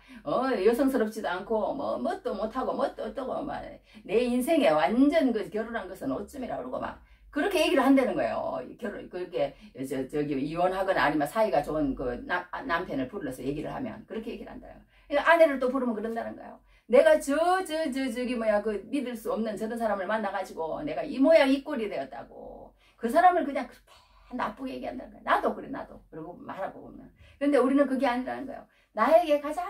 여성스럽지도 않고 뭣도 못하고 뭣도 어떠고 막 내 인생에 완전 그 결혼한 것은 오쯤이라 그러고 막 그렇게 얘기를 한다는 거예요. 그렇게 저기 이혼하거나 아니면 사이가 좋은 그 남편을 불러서 얘기를 하면 그렇게 얘기를 한다요. 그러니까 아내를 또 부르면 그런다는 거예요. 내가 저기 뭐야 그 믿을 수 없는 저런 사람을 만나가지고 내가 이 모양 이 꼴이 되었다고 그 사람을 그냥 그렇게 나쁘게 얘기한다는 거야. 나도 그래 나도. 그러고 말하고 보면. 근데 우리는 그게 아니라는 거예요. 나에게 가장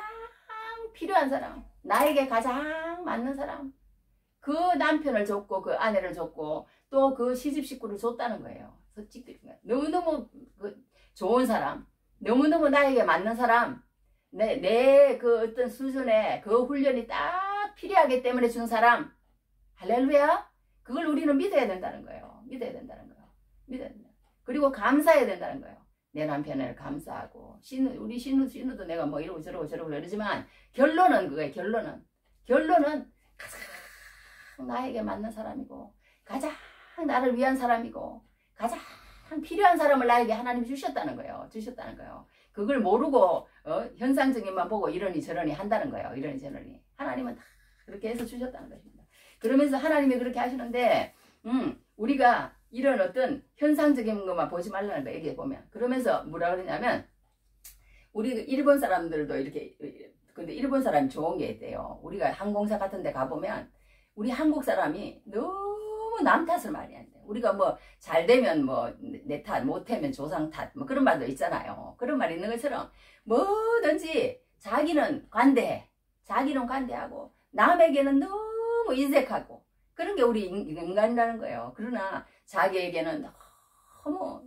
필요한 사람, 나에게 가장 맞는 사람, 그 남편을 줬고 그 아내를 줬고 또 그 시집 식구를 줬다는 거예요. 너무너무 그 좋은 사람, 너무너무 나에게 맞는 사람, 내 그 어떤 수준의 그 훈련이 딱 필요하기 때문에 준 사람, 할렐루야. 그걸 우리는 믿어야 된다는 거예요. 믿어야 된다는 거예요. 믿어야 된다. 그리고 감사해야 된다는 거예요. 내 남편을 감사하고 우리 신우도 내가 뭐 이러고 저러고 그러지만 결론은 그거예요. 결론은 가장 나에게 맞는 사람이고 가장 나를 위한 사람이고 가장 필요한 사람을 나에게 하나님이 주셨다는 거예요. 그걸 모르고 현상적인만 보고 이러니 저러니 한다는 거예요. 이러니 저러니. 하나님은 다 그렇게 해서 주셨다는 것입니다. 그러면서 하나님이 그렇게 하시는데 우리가 이런 어떤 현상적인 것만 보지 말라는 거예요. 여기에 보면. 그러면서 뭐라 그러냐면 우리 일본 사람들도 이렇게 근데 일본 사람이 좋은 게 있대요. 우리가 항공사 같은 데 가보면 우리 한국 사람이 너무 남 탓을 많이 한대. 우리가 뭐 잘 되면 뭐 내 탓, 못하면 조상 탓, 뭐 그런 말도 있잖아요. 그런 말 있는 것처럼 뭐든지 자기는 관대해. 자기는 관대하고 남에게는 너무 인색하고 그런 게 우리 인간이라는 거예요. 그러나 자기에게는 너무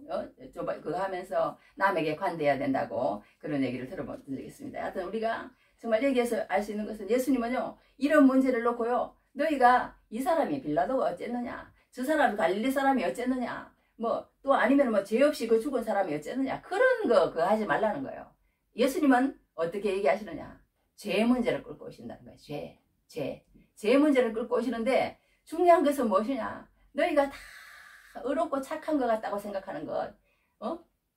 그거 하면서 남에게 관대해야 된다고 그런 얘기를 들어본 적이 있습니다. 하여튼 우리가 정말 여기에서 알 수 있는 것은 예수님은요 이런 문제를 놓고요 너희가 이 사람이 빌라도가 어쨌느냐 저 사람 갈릴리 사람이 어쨌느냐 뭐 또 아니면 뭐 죄 없이 그 죽은 사람이 어쨌느냐 그런 거 그거 하지 말라는 거예요. 예수님은 어떻게 얘기하시느냐 죄 문제를 끌고 오신다는 거예요. 죄 문제를 끌고 오시는데 중요한 것은 무엇이냐 너희가 다 의롭고 착한 것 같다고 생각하는 것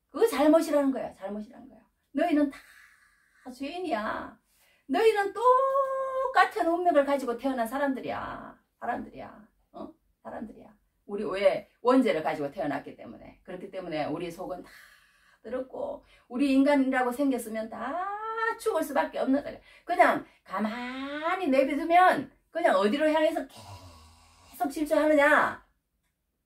그거 잘못이라는 거야. 너희는 다 죄인이야. 너희는 똑같은 운명을 가지고 태어난 사람들이야. 우리 왜 원죄를 가지고 태어났기 때문에 그렇기 때문에 우리 속은 다 더럽고 우리 인간이라고 생겼으면 다 죽을 수밖에 없는 거야. 그냥 가만히 내비두면 그냥 어디로 향해서 계속 실수하느냐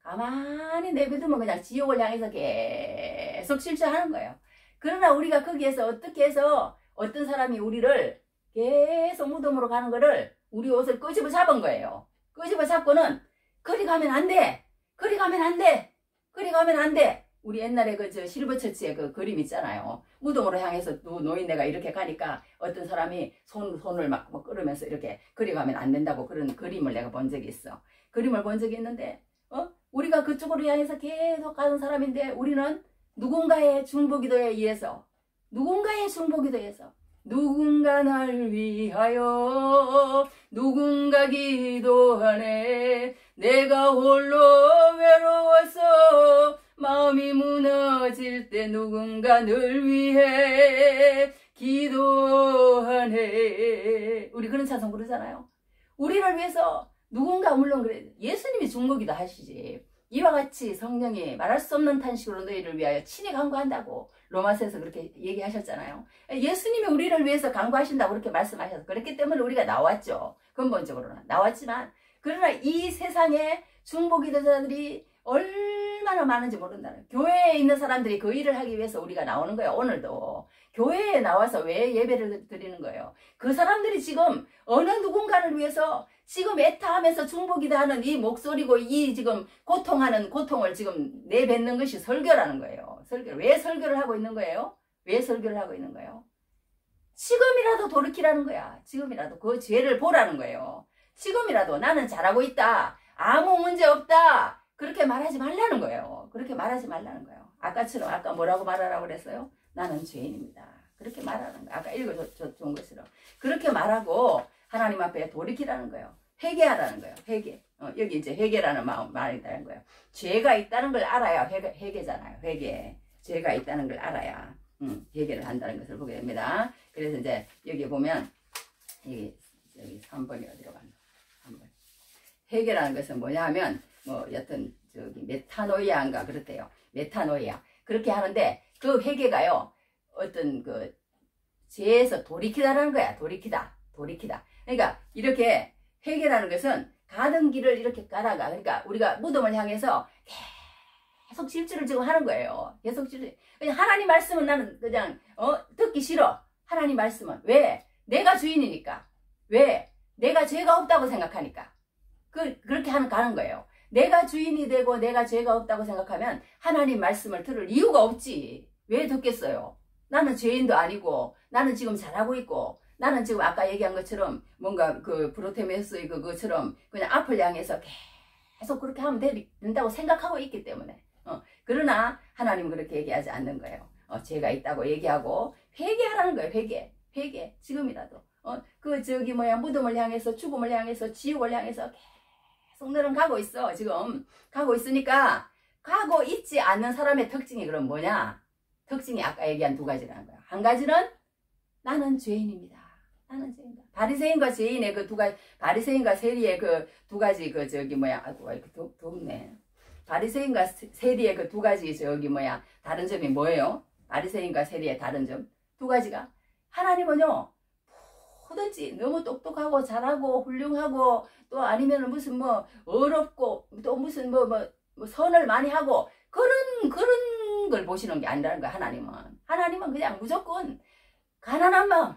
가만히 내비두면 그냥 지옥을 향해서 계속 실수하는 거예요. 그러나 우리가 거기에서 어떻게 해서 어떤 사람이 우리를 계속 무덤으로 가는 거를 우리 옷을 끄집어 잡은 거예요. 끄집어 잡고는 그리 가면 안 돼. 우리 옛날에 저 실버처치에 그 그림 있잖아요. 무덤으로 향해서 노인네가 이렇게 가니까 어떤 사람이 손을 막 끌으면서 이렇게 그리 가면 안 된다고 그런 그림을 내가 본 적이 있어. 그림을 본 적이 있는데 우리가 그쪽으로 향해서 계속 가는 사람인데 우리는 누군가의 중보기도에 의해서 누군가 날 위하여 누군가 기도하네 내가 홀로 외로워서 마음이 무너질 때 누군가 늘 위해 기도하네. 우리 그런 찬송 부르잖아요. 우리를 위해서 누군가 물론 그래 예수님이 중보기도 하시지. 이와 같이 성령이 말할 수 없는 탄식으로 너희를 위하여 친히 간구한다고 로마서에서 그렇게 얘기하셨잖아요. 예수님이 우리를 위해서 간구하신다고 그렇게 말씀하셔서 그렇기 때문에 우리가 나왔죠. 근본적으로는 나왔지만 그러나 이 세상에 중보기도자들이 얼마나 많은지 모른다는 교회에 있는 사람들이 그 일을 하기 위해서 우리가 나오는 거예요. 오늘도 교회에 나와서 왜 예배를 드리는 거예요? 그 사람들이 지금 어느 누군가를 위해서 지금 애타하면서 중보기도하는 이 목소리고 이 지금 고통하는 고통을 지금 내뱉는 것이 설교라는 거예요. 설교. 왜 설교를 하고 있는 거예요? 왜 설교를 하고 있는 거예요? 지금이라도 돌이키라는 거야. 지금이라도 그 죄를 보라는 거예요. 지금이라도 나는 잘하고 있다. 아무 문제 없다. 그렇게 말하지 말라는 거예요. 그렇게 말하지 말라는 거예요. 아까처럼 아까 뭐라고 말하라고 그랬어요? 나는 죄인입니다. 그렇게 말하는 거예요. 아까 읽어준 것처럼. 그렇게 말하고 하나님 앞에 돌이키라는 거예요. 회개하라는 거예요. 회개. 여기 이제 회개라는 말이 있다는 거예요. 죄가 있다는 걸 알아야 회개잖아요. 회개. 죄가 있다는 걸 알아야 회개를 한다는 것을 보게 됩니다. 그래서 이제 여기 보면 여기 3번이 어디로 갔나? 3번. 회개라는 것은 뭐냐 하면 뭐 여튼 저기 메타노이아인가 그렇대요. 메타노이아. 그렇게 하는데 그 회개가요. 어떤 그 죄에서 돌이키다라는 거야. 돌이키다. 그러니까 이렇게 회개라는 것은 가는 길을 이렇게 가다가 그러니까 우리가 무덤을 향해서 계속 질주를 지금 하는 거예요. 계속 질주. 그냥 하나님 말씀은 나는 그냥 듣기 싫어. 하나님 말씀은 왜? 내가 주인이니까. 왜? 내가 죄가 없다고 생각하니까. 그렇게 가는 거예요. 내가 주인이 되고 내가 죄가 없다고 생각하면 하나님 말씀을 들을 이유가 없지. 왜 듣겠어요? 나는 죄인도 아니고 나는 지금 잘하고 있고 나는 지금 아까 얘기한 것처럼 뭔가 그 브로테메스의 그것처럼 그냥 앞을 향해서 계속 그렇게 하면 된다고 생각하고 있기 때문에 그러나 하나님은 그렇게 얘기하지 않는 거예요. 죄가 있다고 얘기하고 회개하라는 거예요. 회개 지금이라도 무덤을 향해서 죽음을 향해서 지옥을 향해서 계속 너는 가고 있어. 지금 가고 있으니까 가고 있지 않는 사람의 특징이 그럼 뭐냐? 특징이 아까 얘기한 두 가지라는 거야. 한 가지는 나는 죄인입니다. 나는 죄인이다. 바리새인과 죄인의 그 두 가지, 바리새인과 세리의 그 두 가지 아이고 이렇게 덥네. 바리새인과 세리의 그 두 가지 다른 점이 뭐예요? 바리새인과 세리의 다른 점 두 가지가 하나님은요 뭐든지 너무 똑똑하고 잘하고 훌륭하고 또 아니면 무슨 뭐 어렵고 또 무슨 뭐 선을 많이 하고 그런 걸 보시는 게 아니라는 거야. 하나님은 그냥 무조건 가난한 마음.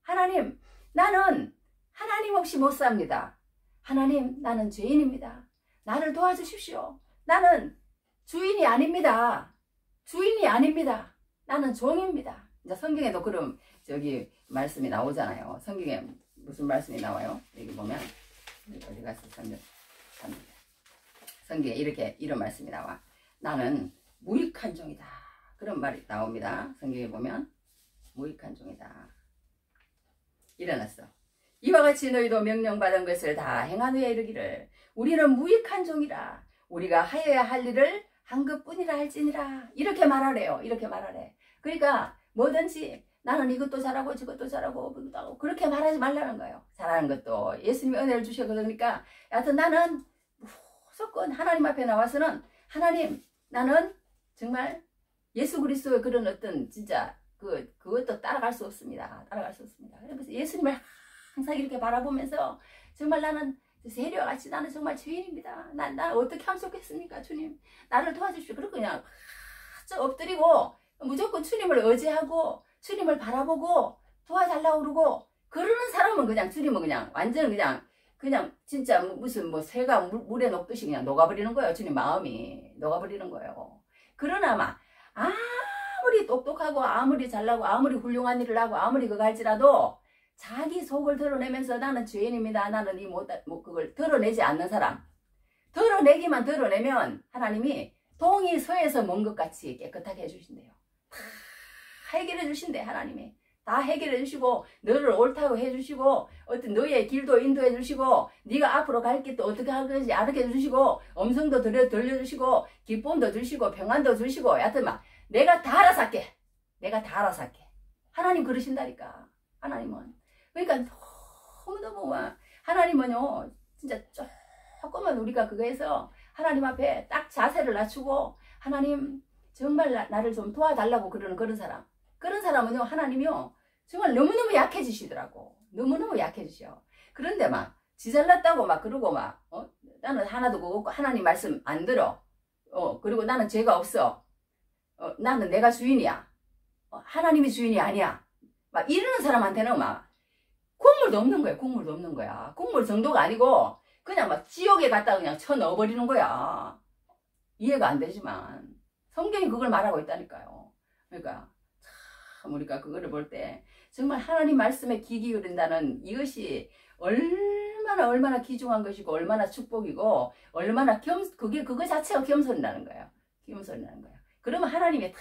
하나님, 나는 하나님 없이 못 삽니다. 하나님, 나는 죄인입니다. 나를 도와주십시오. 나는 주인이 아닙니다. 나는 종입니다. 이제 성경에도 그럼 말씀이 나오잖아요. 성경에 무슨 말씀이 나와요? 여기 보면 어디 갔어? 성경에 이런 말씀이 나와. 나는 무익한 종이다. 그런 말이 나옵니다. 성경에 보면 무익한 종이다. 일어났어. 이와 같이 너희도 명령받은 것을 다 행한 후에 이르기를 우리는 무익한 종이라 우리가 하여야 할 일을 한 것뿐이라 할지니라. 이렇게 말하래요. 그러니까 뭐든지 나는 이것도 잘하고 저것도 잘하고 그렇게 말하지 말라는 거예요. 잘하는 것도 예수님이 은혜를 주셔서 그러니까 여하튼 나는 무조건 하나님 앞에 나와서는 하나님 나는 정말 예수 그리스도의 그런 어떤 진짜 그것도 따라갈 수 없습니다. 그래서 예수님을 항상 이렇게 바라보면서 정말 나는 세리와 같이 나는 정말 죄인입니다. 나 어떻게 하면 좋겠습니까? 주님 나를 도와주십시오. 그리고 그냥 엎드리고 무조건 주님을 의지하고 주님을 바라보고 도와달라고 그러고 그러는 사람은 그냥 주님은 그냥 완전 그냥 진짜 무슨 새가 물에 녹듯이 그냥 녹아버리는 거예요. 주님 마음이 녹아버리는 거예요. 그러나 아무리 똑똑하고 아무리 잘나고 아무리 훌륭한 일을 하고 아무리 그거 할지라도 자기 속을 드러내면서 나는 죄인입니다. 나는 그걸 드러내지 않는 사람. 드러내면 하나님이 동이 서에서 먼 것 같이 깨끗하게 해주신대요. 다 해결해 주신대. 하나님이 다 해결해 주시고 너를 옳다고 해주시고 어떤 너의 길도 인도해 주시고 네가 앞으로 갈 길도 어떻게 할 건지 알게 주시고 음성도 들려주시고 기쁨도 주시고 평안도 주시고 여하튼 내가 다 알아서 할게. 하나님 그러신다니까. 하나님은. 그러니까 너무너무 막 하나님은요 진짜 조금만 우리가 그거에서 하나님 앞에 딱 자세를 낮추고 하나님 정말 나를 좀 도와달라고 그러는 그런 사람은요 하나님이요 정말 너무너무 약해지시더라고. 너무너무 약해지셔. 그런데 막 지잘났다고 막 그러고 막 나는 하나도 그거 없고 하나님 말씀 안 들어. 그리고 나는 죄가 없어. 나는 내가 주인이야. 하나님이 주인이 아니야. 막 이러는 사람한테는 막 국물도 없는 거야. 국물도 없는 거야. 국물 정도가 아니고 그냥 막 지옥에 갖다 그냥 쳐 넣어버리는 거야. 이해가 안 되지만 성경이 그걸 말하고 있다니까요. 그러니까 참 우리가 그거를 볼 때 정말 하나님 말씀에 귀 기울인다는 이것이 얼마나 귀중한 것이고 얼마나 축복이고 얼마나 그거 자체가 겸손이라는 거예요. 겸손이라는 거야. 그러면 하나님이 다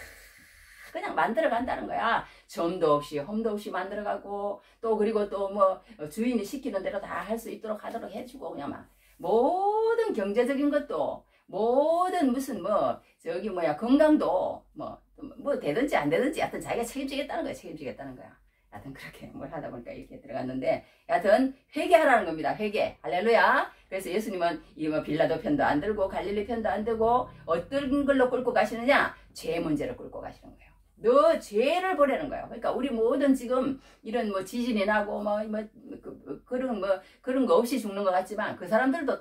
그냥 만들어 간다는 거야. 점도 없이 험도 없이 만들어가고 또 그리고 또 뭐 주인이 시키는 대로 다 할 수 있도록 하도록 해주고 그냥 막 모든 경제적인 것도 모든 무슨 건강도 뭐 되든지 안 되든지 하여튼 자기가 책임지겠다는 거야. 책임지겠다는 거야. 하여튼 그렇게 뭘 하다 보니까 이렇게 들어갔는데 하여튼 회개하라는 겁니다. 회개. 할렐루야. 그래서 예수님은 이 빌라도 편도 안 들고 갈릴리 편도 안 들고 어떤 걸로 끌고 가시느냐? 죄 문제를 끌고 가시는 거예요. 너 죄를 보라는 거예요. 그러니까 우리 모든 지금 이런 지진이 나고 그런 거 없이 죽는 것 같지만 그 사람들도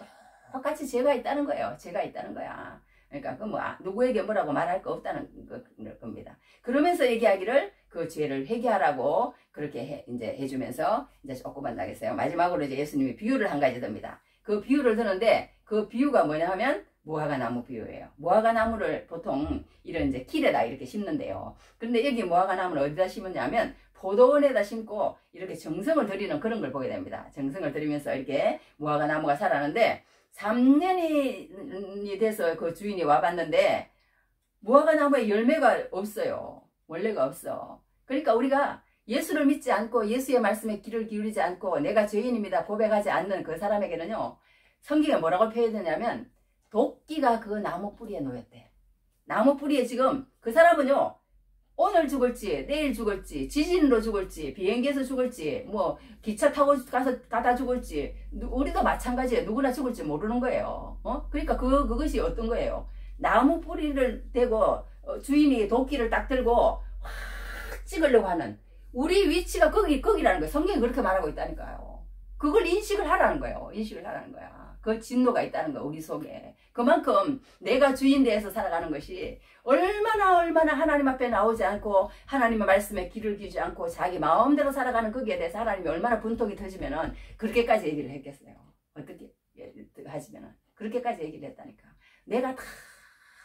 똑같이 죄가 있다는 거예요. 죄가 있다는 거야. 그러니까 누구에게 뭐라고 말할 거 없다는 겁니다. 그러면서 얘기하기를 그 죄를 회개하라고 그렇게 이제 해주면서 이제 조금만 나겠어요. 마지막으로 이제 예수님이 비유를 한 가지 듭니다. 그 비유를 드는데 그 비유가 뭐냐 하면 무화과나무 비유예요. 무화과나무를 보통 이런 이제 길에다 이렇게 심는데요. 그런데 여기 무화과나무를 어디다 심었냐면 포도원에다 심고 이렇게 정성을 들이는 그런 걸 보게 됩니다. 정성을 들이면서 이렇게 무화과나무가 자라는데 3년이 돼서 그 주인이 와봤는데 무화과나무에 열매가 없어요. 원래가 없어. 그러니까 우리가 예수를 믿지 않고 예수의 말씀에 귀를 기울이지 않고 내가 죄인입니다 고백하지 않는 그 사람에게는요. 성경에 뭐라고 표현되냐면 도끼가 그 나무 뿌리에 놓였대. 나무 뿌리에 지금 그 사람은요. 오늘 죽을지 내일 죽을지 지진으로 죽을지 비행기에서 죽을지 기차 타고 가다 죽을지 우리도 마찬가지예요. 누구나 죽을지 모르는 거예요. 그러니까 그것이 어떤 거예요. 나무 뿌리를 대고 주인이 도끼를 딱 들고 확 찍으려고 하는 우리 위치가 거기라는 거예요. 성경이 그렇게 말하고 있다니까요. 그걸 인식을 하라는 거예요. 인식을 하라는 거야. 그 진노가 있다는 거 우리 속에. 그만큼 내가 주인 되어서 살아가는 것이 얼마나 하나님 앞에 나오지 않고 하나님의 말씀에 귀를 기울이지 않고 자기 마음대로 살아가는 거기에 대해서 하나님이 얼마나 분통이 터지면은 그렇게까지 얘기를 했겠어요. 어떻게 하시면은 그렇게까지 얘기를 했다니까. 내가 다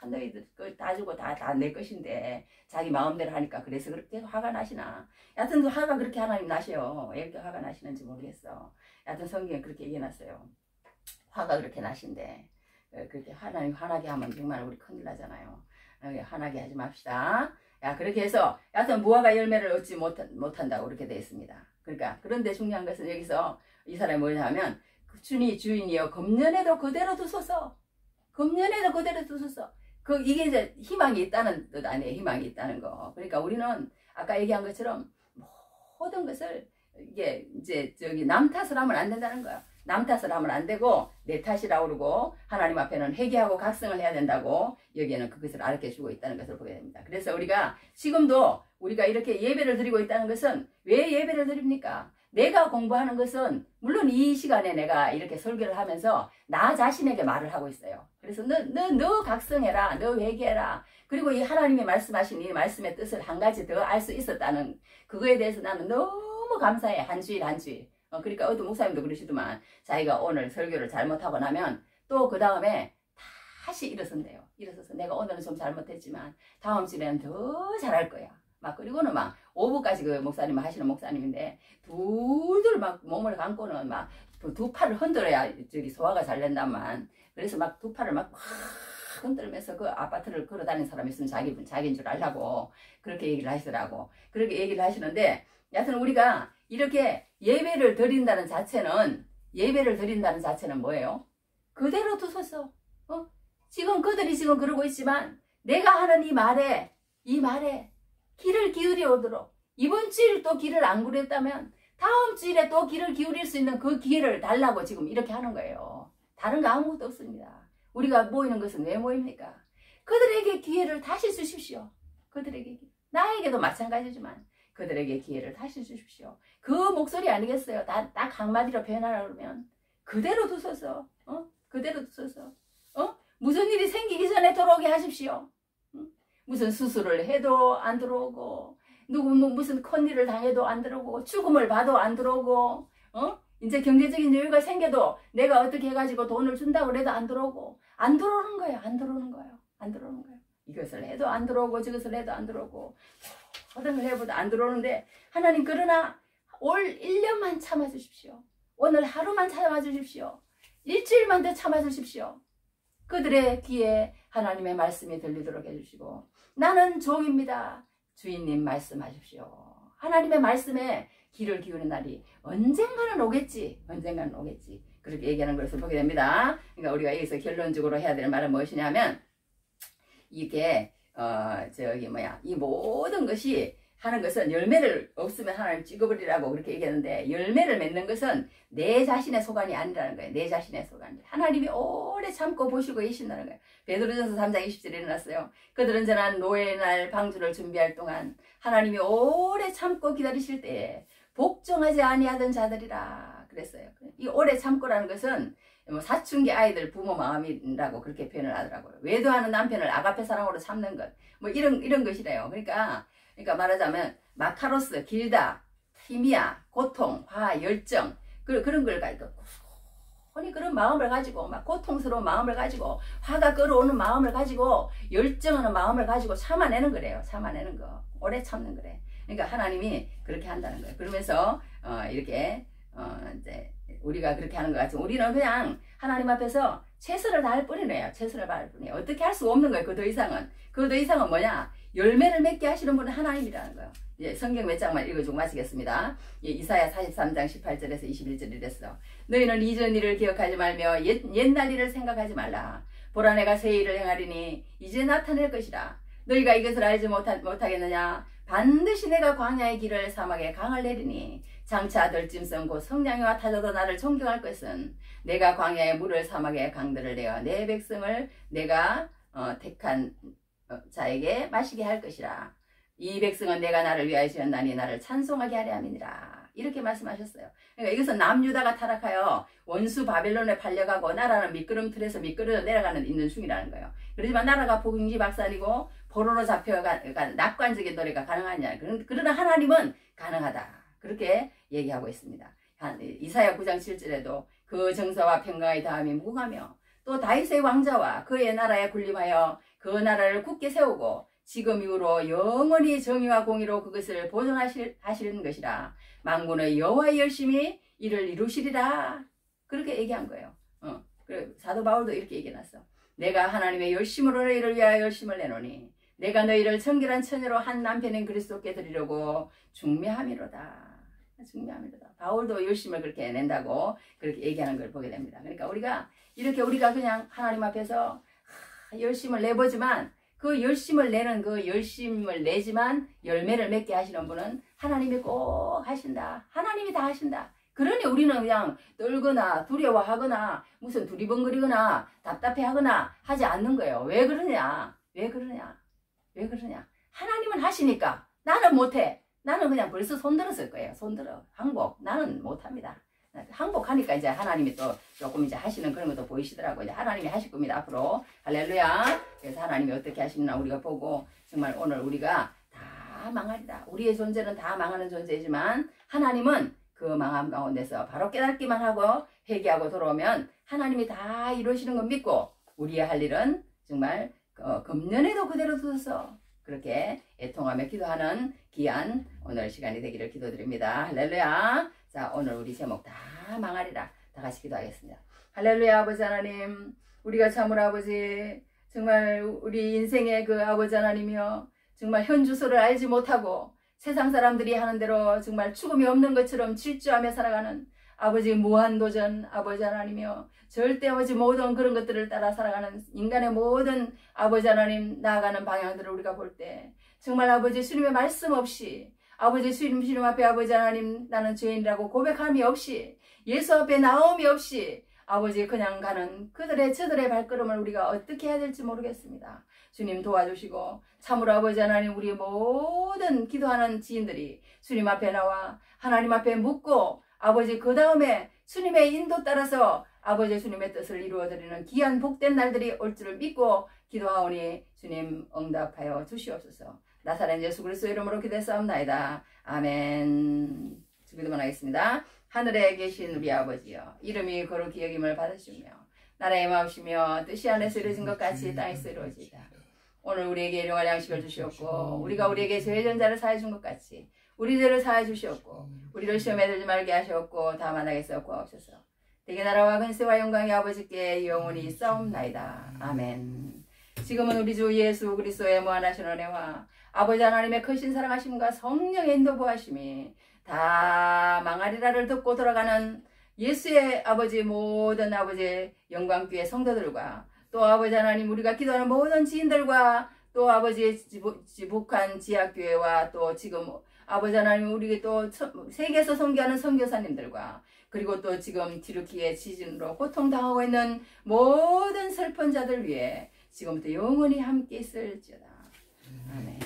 너희들 다 주고 다 내 것인데 자기 마음대로 하니까 그래서 그렇게 화가 나시나. 여하튼 화가 그렇게 하나님 나셔요. 왜 이렇게 화가 나시는지 모르겠어. 여하튼 성경에 그렇게 얘기해놨어요. 화가 그렇게 나신데 그렇게 하나님 화나게 하면 정말 우리 큰일 나잖아요. 화나게 하지 맙시다. 그렇게 해서 여하튼 무화과 열매를 얻지 못한다고 그렇게 되어 있습니다. 그러니까 그런데 중요한 것은 여기서 이 사람이 뭐냐면 주인이여 금년에도 그대로 두소서. 금년에도 그대로 두소서. 이게 이제 희망이 있다는 뜻 아니에요. 희망이 있다는 거. 그러니까 우리는 아까 얘기한 것처럼 모든 것을 이게 이제 남 탓을 하면 안 된다는 거야. 남 탓을 하면 안 되고 내 탓이라고 그러고 하나님 앞에는 회개하고 각성을 해야 된다고 여기에는 그것을 가르쳐주고 있다는 것을 보게 됩니다. 그래서 우리가 지금도 우리가 이렇게 예배를 드리고 있다는 것은 왜 예배를 드립니까? 내가 공부하는 것은 물론 이 시간에 내가 이렇게 설교를 하면서 나 자신에게 말을 하고 있어요. 그래서 너 각성해라. 너 회개해라. 그리고 이 하나님이 말씀하신 이 말씀의 뜻을 한 가지 더 알 수 있었다는 그거에 대해서 나는 너무 감사해. 한 주일 한 주일. 그러니까 어떤 목사님도 그러시더만 자기가 오늘 설교를 잘못하고 나면 또 그 다음에 다시 일어선대요. 일어서서 내가 오늘은 좀 잘못했지만 다음 주에는 더 잘할 거야. 그리고는 오후까지 그 목사님 하시는 목사님인데 둘둘 몸을 감고는 두 팔을 흔들어야 소화가 잘 된다만. 그래서 두 팔을 확 흔들면서 그 아파트를 걸어 다니는 사람이 있으면 자기인 줄 알라고 그렇게 얘기를 하시더라고. 그렇게 얘기를 하시는데 여하튼 우리가 이렇게 예배를 드린다는 자체는 뭐예요? 그대로 두소서. 지금 그들이 지금 그러고 있지만 내가 하는 이 말에 귀를 기울여 오도록 이번 주일 또 귀를 안 기울였다면 다음 주일에 또 귀를 기울일 수 있는 그 기회를 달라고 지금 이렇게 하는 거예요. 다른 거 아무것도 없습니다. 우리가 모이는 것은 왜 모입니까? 그들에게 기회를 다시 주십시오. 그들에게, 나에게도 마찬가지지만 그들에게 기회를 다시 주십시오. 그 목소리 아니겠어요? 딱 한마디로 표현하라 그러면 그대로 두소서. 그대로 두소서. 무슨 일이 생기기 전에 들어오게 하십시오. 무슨 수술을 해도 안 들어오고, 누구 무슨 큰일을 당해도 안 들어오고, 죽음을 봐도 안 들어오고, 이제 경제적인 여유가 생겨도 내가 어떻게 해가지고 돈을 준다고 해도 안 들어오고, 안 들어오는 거예요. 안 들어오는 거예요. 안 들어오는 거예요. 이것을 해도 안 들어오고, 저것을 해도 안 들어오고, 모든 걸 해봐도 안 들어오는데, 하나님, 그러나 올 1년만 참아주십시오. 오늘 하루만 참아주십시오. 일주일만 더 참아주십시오. 그들의 귀에 하나님의 말씀이 들리도록 해주시고, 나는 종입니다. 주인님 말씀하십시오. 하나님의 말씀에 귀를 기울이는 날이 언젠가는 오겠지. 언젠가는 오겠지. 그렇게 얘기하는 것을 보게 됩니다. 그러니까 우리가 여기서 결론적으로 해야 될 말은 무엇이냐면, 이게 이 모든 것이 하는 것은 열매를 없으면 하나님 찍어버리라고 그렇게 얘기하는데, 열매를 맺는 것은 내 자신의 소관이 아니라는 거예요. 내 자신의 소관. 하나님이 오래 참고 보시고 계신다는 거예요. 베드로전서 3장 20절에 일어났어요. 그들은 전한 노예의 날 방주를 준비할 동안 하나님이 오래 참고 기다리실 때에 복종하지 아니하던 자들이라 그랬어요. 이 오래 참고라는 것은 사춘기 아이들 부모 마음이라고 그렇게 표현을 하더라고요. 외도하는 남편을 아가페 사랑으로 참는 것, 이런 것이래요. 그러니까 말하자면 마카로스, 길다, 힘이야, 고통, 화, 열정, 그런 걸 가지고 그런 마음을 가지고, 막 고통스러운 마음을 가지고, 화가 끓어오는 마음을 가지고, 열정하는 마음을 가지고 참아내는 거래요. 참아내는 거, 오래 참는 거래. 그러니까 하나님이 그렇게 한다는 거예요. 그러면서 이렇게 이제 우리가 그렇게 하는 것 같지만, 우리는 그냥 하나님 앞에서 최선을 다할 뿐이네요. 최선을 다할 뿐이에요. 어떻게 할 수 없는 거예요. 그 더 이상은 뭐냐? 열매를 맺게 하시는 분은 하나님이라는 거예요. 이제 성경 몇 장만 읽어주고 마치겠습니다. 이사야 43장 18절에서 21절 이랬어. 너희는 이전 일을 기억하지 말며 옛날 일을 생각하지 말라. 보라, 내가 새 일을 행하리니 이제 나타낼 것이라. 너희가 이것을 알지 못하겠느냐? 반드시 내가 광야의 길을 사막에 강을 내리니 장차 들짐승 곧 성냥이와 타조도 나를 존경할 것은 내가 광야에 물을 사막에 강들을 내어 내 백성을 내가 택한 자에게 마시게 할 것이라. 이 백성은 내가 나를 위하여 지었나니 나를 찬송하게 하려 함이니라. 이렇게 말씀하셨어요. 그러니까 이것은 남유다가 타락하여 원수 바벨론에 팔려가고 나라는 미끄럼틀에서 미끄러져 내려가는 있는 중이라는 거예요. 그렇지만 나라가 복임지박산이고 포로로 잡혀가 낙관적인 노래가 가능하냐. 그러나 하나님은 가능하다. 그렇게 얘기하고 있습니다. 이사야 9장 7절에도 그 정사와 평강의 다음이 무궁하며 또 다윗의 왕자와 그의 나라에 군림하여 그 나라를 굳게 세우고 지금 이후로 영원히 정의와 공의로 그것을 보존하시는 것이라. 만군의 여호와의 열심히 이를 이루시리라. 그렇게 얘기한 거예요. 사도 바울도 이렇게 얘기해놨어. 내가 하나님의 열심으로 너희를 위하여 열심을 내노니 내가 너희를 정결한 처녀로 한 남편인 그리스도께 드리려고 중매함이로다. 바울도 열심을 그렇게 낸다고 그렇게 얘기하는 걸 보게 됩니다. 그러니까 우리가 그냥 하나님 앞에서 열심을 내보지만 그 열심을 내지만 열매를 맺게 하시는 분은 하나님이 꼭 하신다. 하나님이 다 하신다. 그러니 우리는 그냥 떨거나 두려워하거나 무슨 두리번거리거나 답답해하거나 하지 않는 거예요. 왜 그러냐? 하나님은 하시니까. 나는 못해. 나는 그냥 벌써 손들었을 거예요. 손들어. 항복. 나는 못합니다. 항복하니까 이제 하나님이 또 조금 이제 하시는 그런 것도 보이시더라고요. 이제 하나님이 하실 겁니다. 앞으로. 할렐루야. 그래서 하나님이 어떻게 하시나 우리가 보고 정말 오늘 우리가 다 망하리라. 우리의 존재는 다 망하는 존재이지만 하나님은 그 망함 가운데서 바로 깨닫기만 하고 회개하고 돌아오면 하나님이 다 이루시는 걸 믿고 우리의 할 일은 정말 금년에도 그대로 두셔서 그렇게 애통하며 기도하는 귀한 오늘 시간이 되기를 기도드립니다. 할렐루야. 자, 오늘 우리 제목 다 망하리라. 다 같이 기도하겠습니다. 할렐루야. 아버지 하나님, 우리가 참으로 아버지 정말 우리 인생의 그 아버지 하나님이여 정말 현주소를 알지 못하고 세상 사람들이 하는 대로 정말 죽음이 없는 것처럼 질주하며 살아가는 아버지 무한도전 아버지 하나님이여 절대 아버지 모든 그런 것들을 따라 살아가는 인간의 모든 아버지 하나님 나아가는 방향들을 우리가 볼 때 정말 아버지 주님의 말씀 없이 아버지 주님 앞에 아버지 하나님 나는 죄인이라고 고백함이 없이 예수 앞에 나옴이 없이 아버지 그냥 가는 저들의 발걸음을 우리가 어떻게 해야 될지 모르겠습니다. 주님 도와주시고 참으로 아버지 하나님 우리 모든 기도하는 지인들이 주님 앞에 나와 하나님 앞에 묻고 아버지 그 다음에 주님의 인도 따라서 아버지 주님의 뜻을 이루어드리는 귀한 복된 날들이 올 줄을 믿고 기도하오니 주님 응답하여 주시옵소서. 나사렛 예수 그리스도 이름으로 기도했사옵나이다. 아멘. 기도만 하겠습니다. 하늘에 계신 우리 아버지여 이름이 거룩히 여김을 받으시며 나라의 마음이시며 뜻이 하늘에서 이루어진 것 같이 땅에서 이루어지이다. 오늘 우리에게 일용할 양식을 주시옵고 우리가 우리에게 죄의 전자를 사해 준 것 같이 우리 죄를 사해 주시옵고 우리를 시험에 들지 말게 하시옵고 다만 하게서 구하옵소서. 대개 나라와 근세와 영광이 아버지께 영원히 있사옵나이다. 아멘. 지금은 우리 주 예수 그리스도의 무한하신 은혜와 아버지 하나님의 크신 사랑하심과 성령의 인도 보하심이 다 망하리라를 듣고 돌아가는 예수의 아버지 모든 아버지의 영광교회 성도들과 또 아버지 하나님 우리가 기도하는 모든 지인들과 또 아버지의 지북한 지하교회와 또 지금 아버지 하나님 우리 또 세계에서 선교하는 선교사님들과 그리고 또 지금 튀르키예 지진으로 고통당하고 있는 모든 슬픈 자들 위해 지금부터 영원히 함께 있을지어다. 아멘.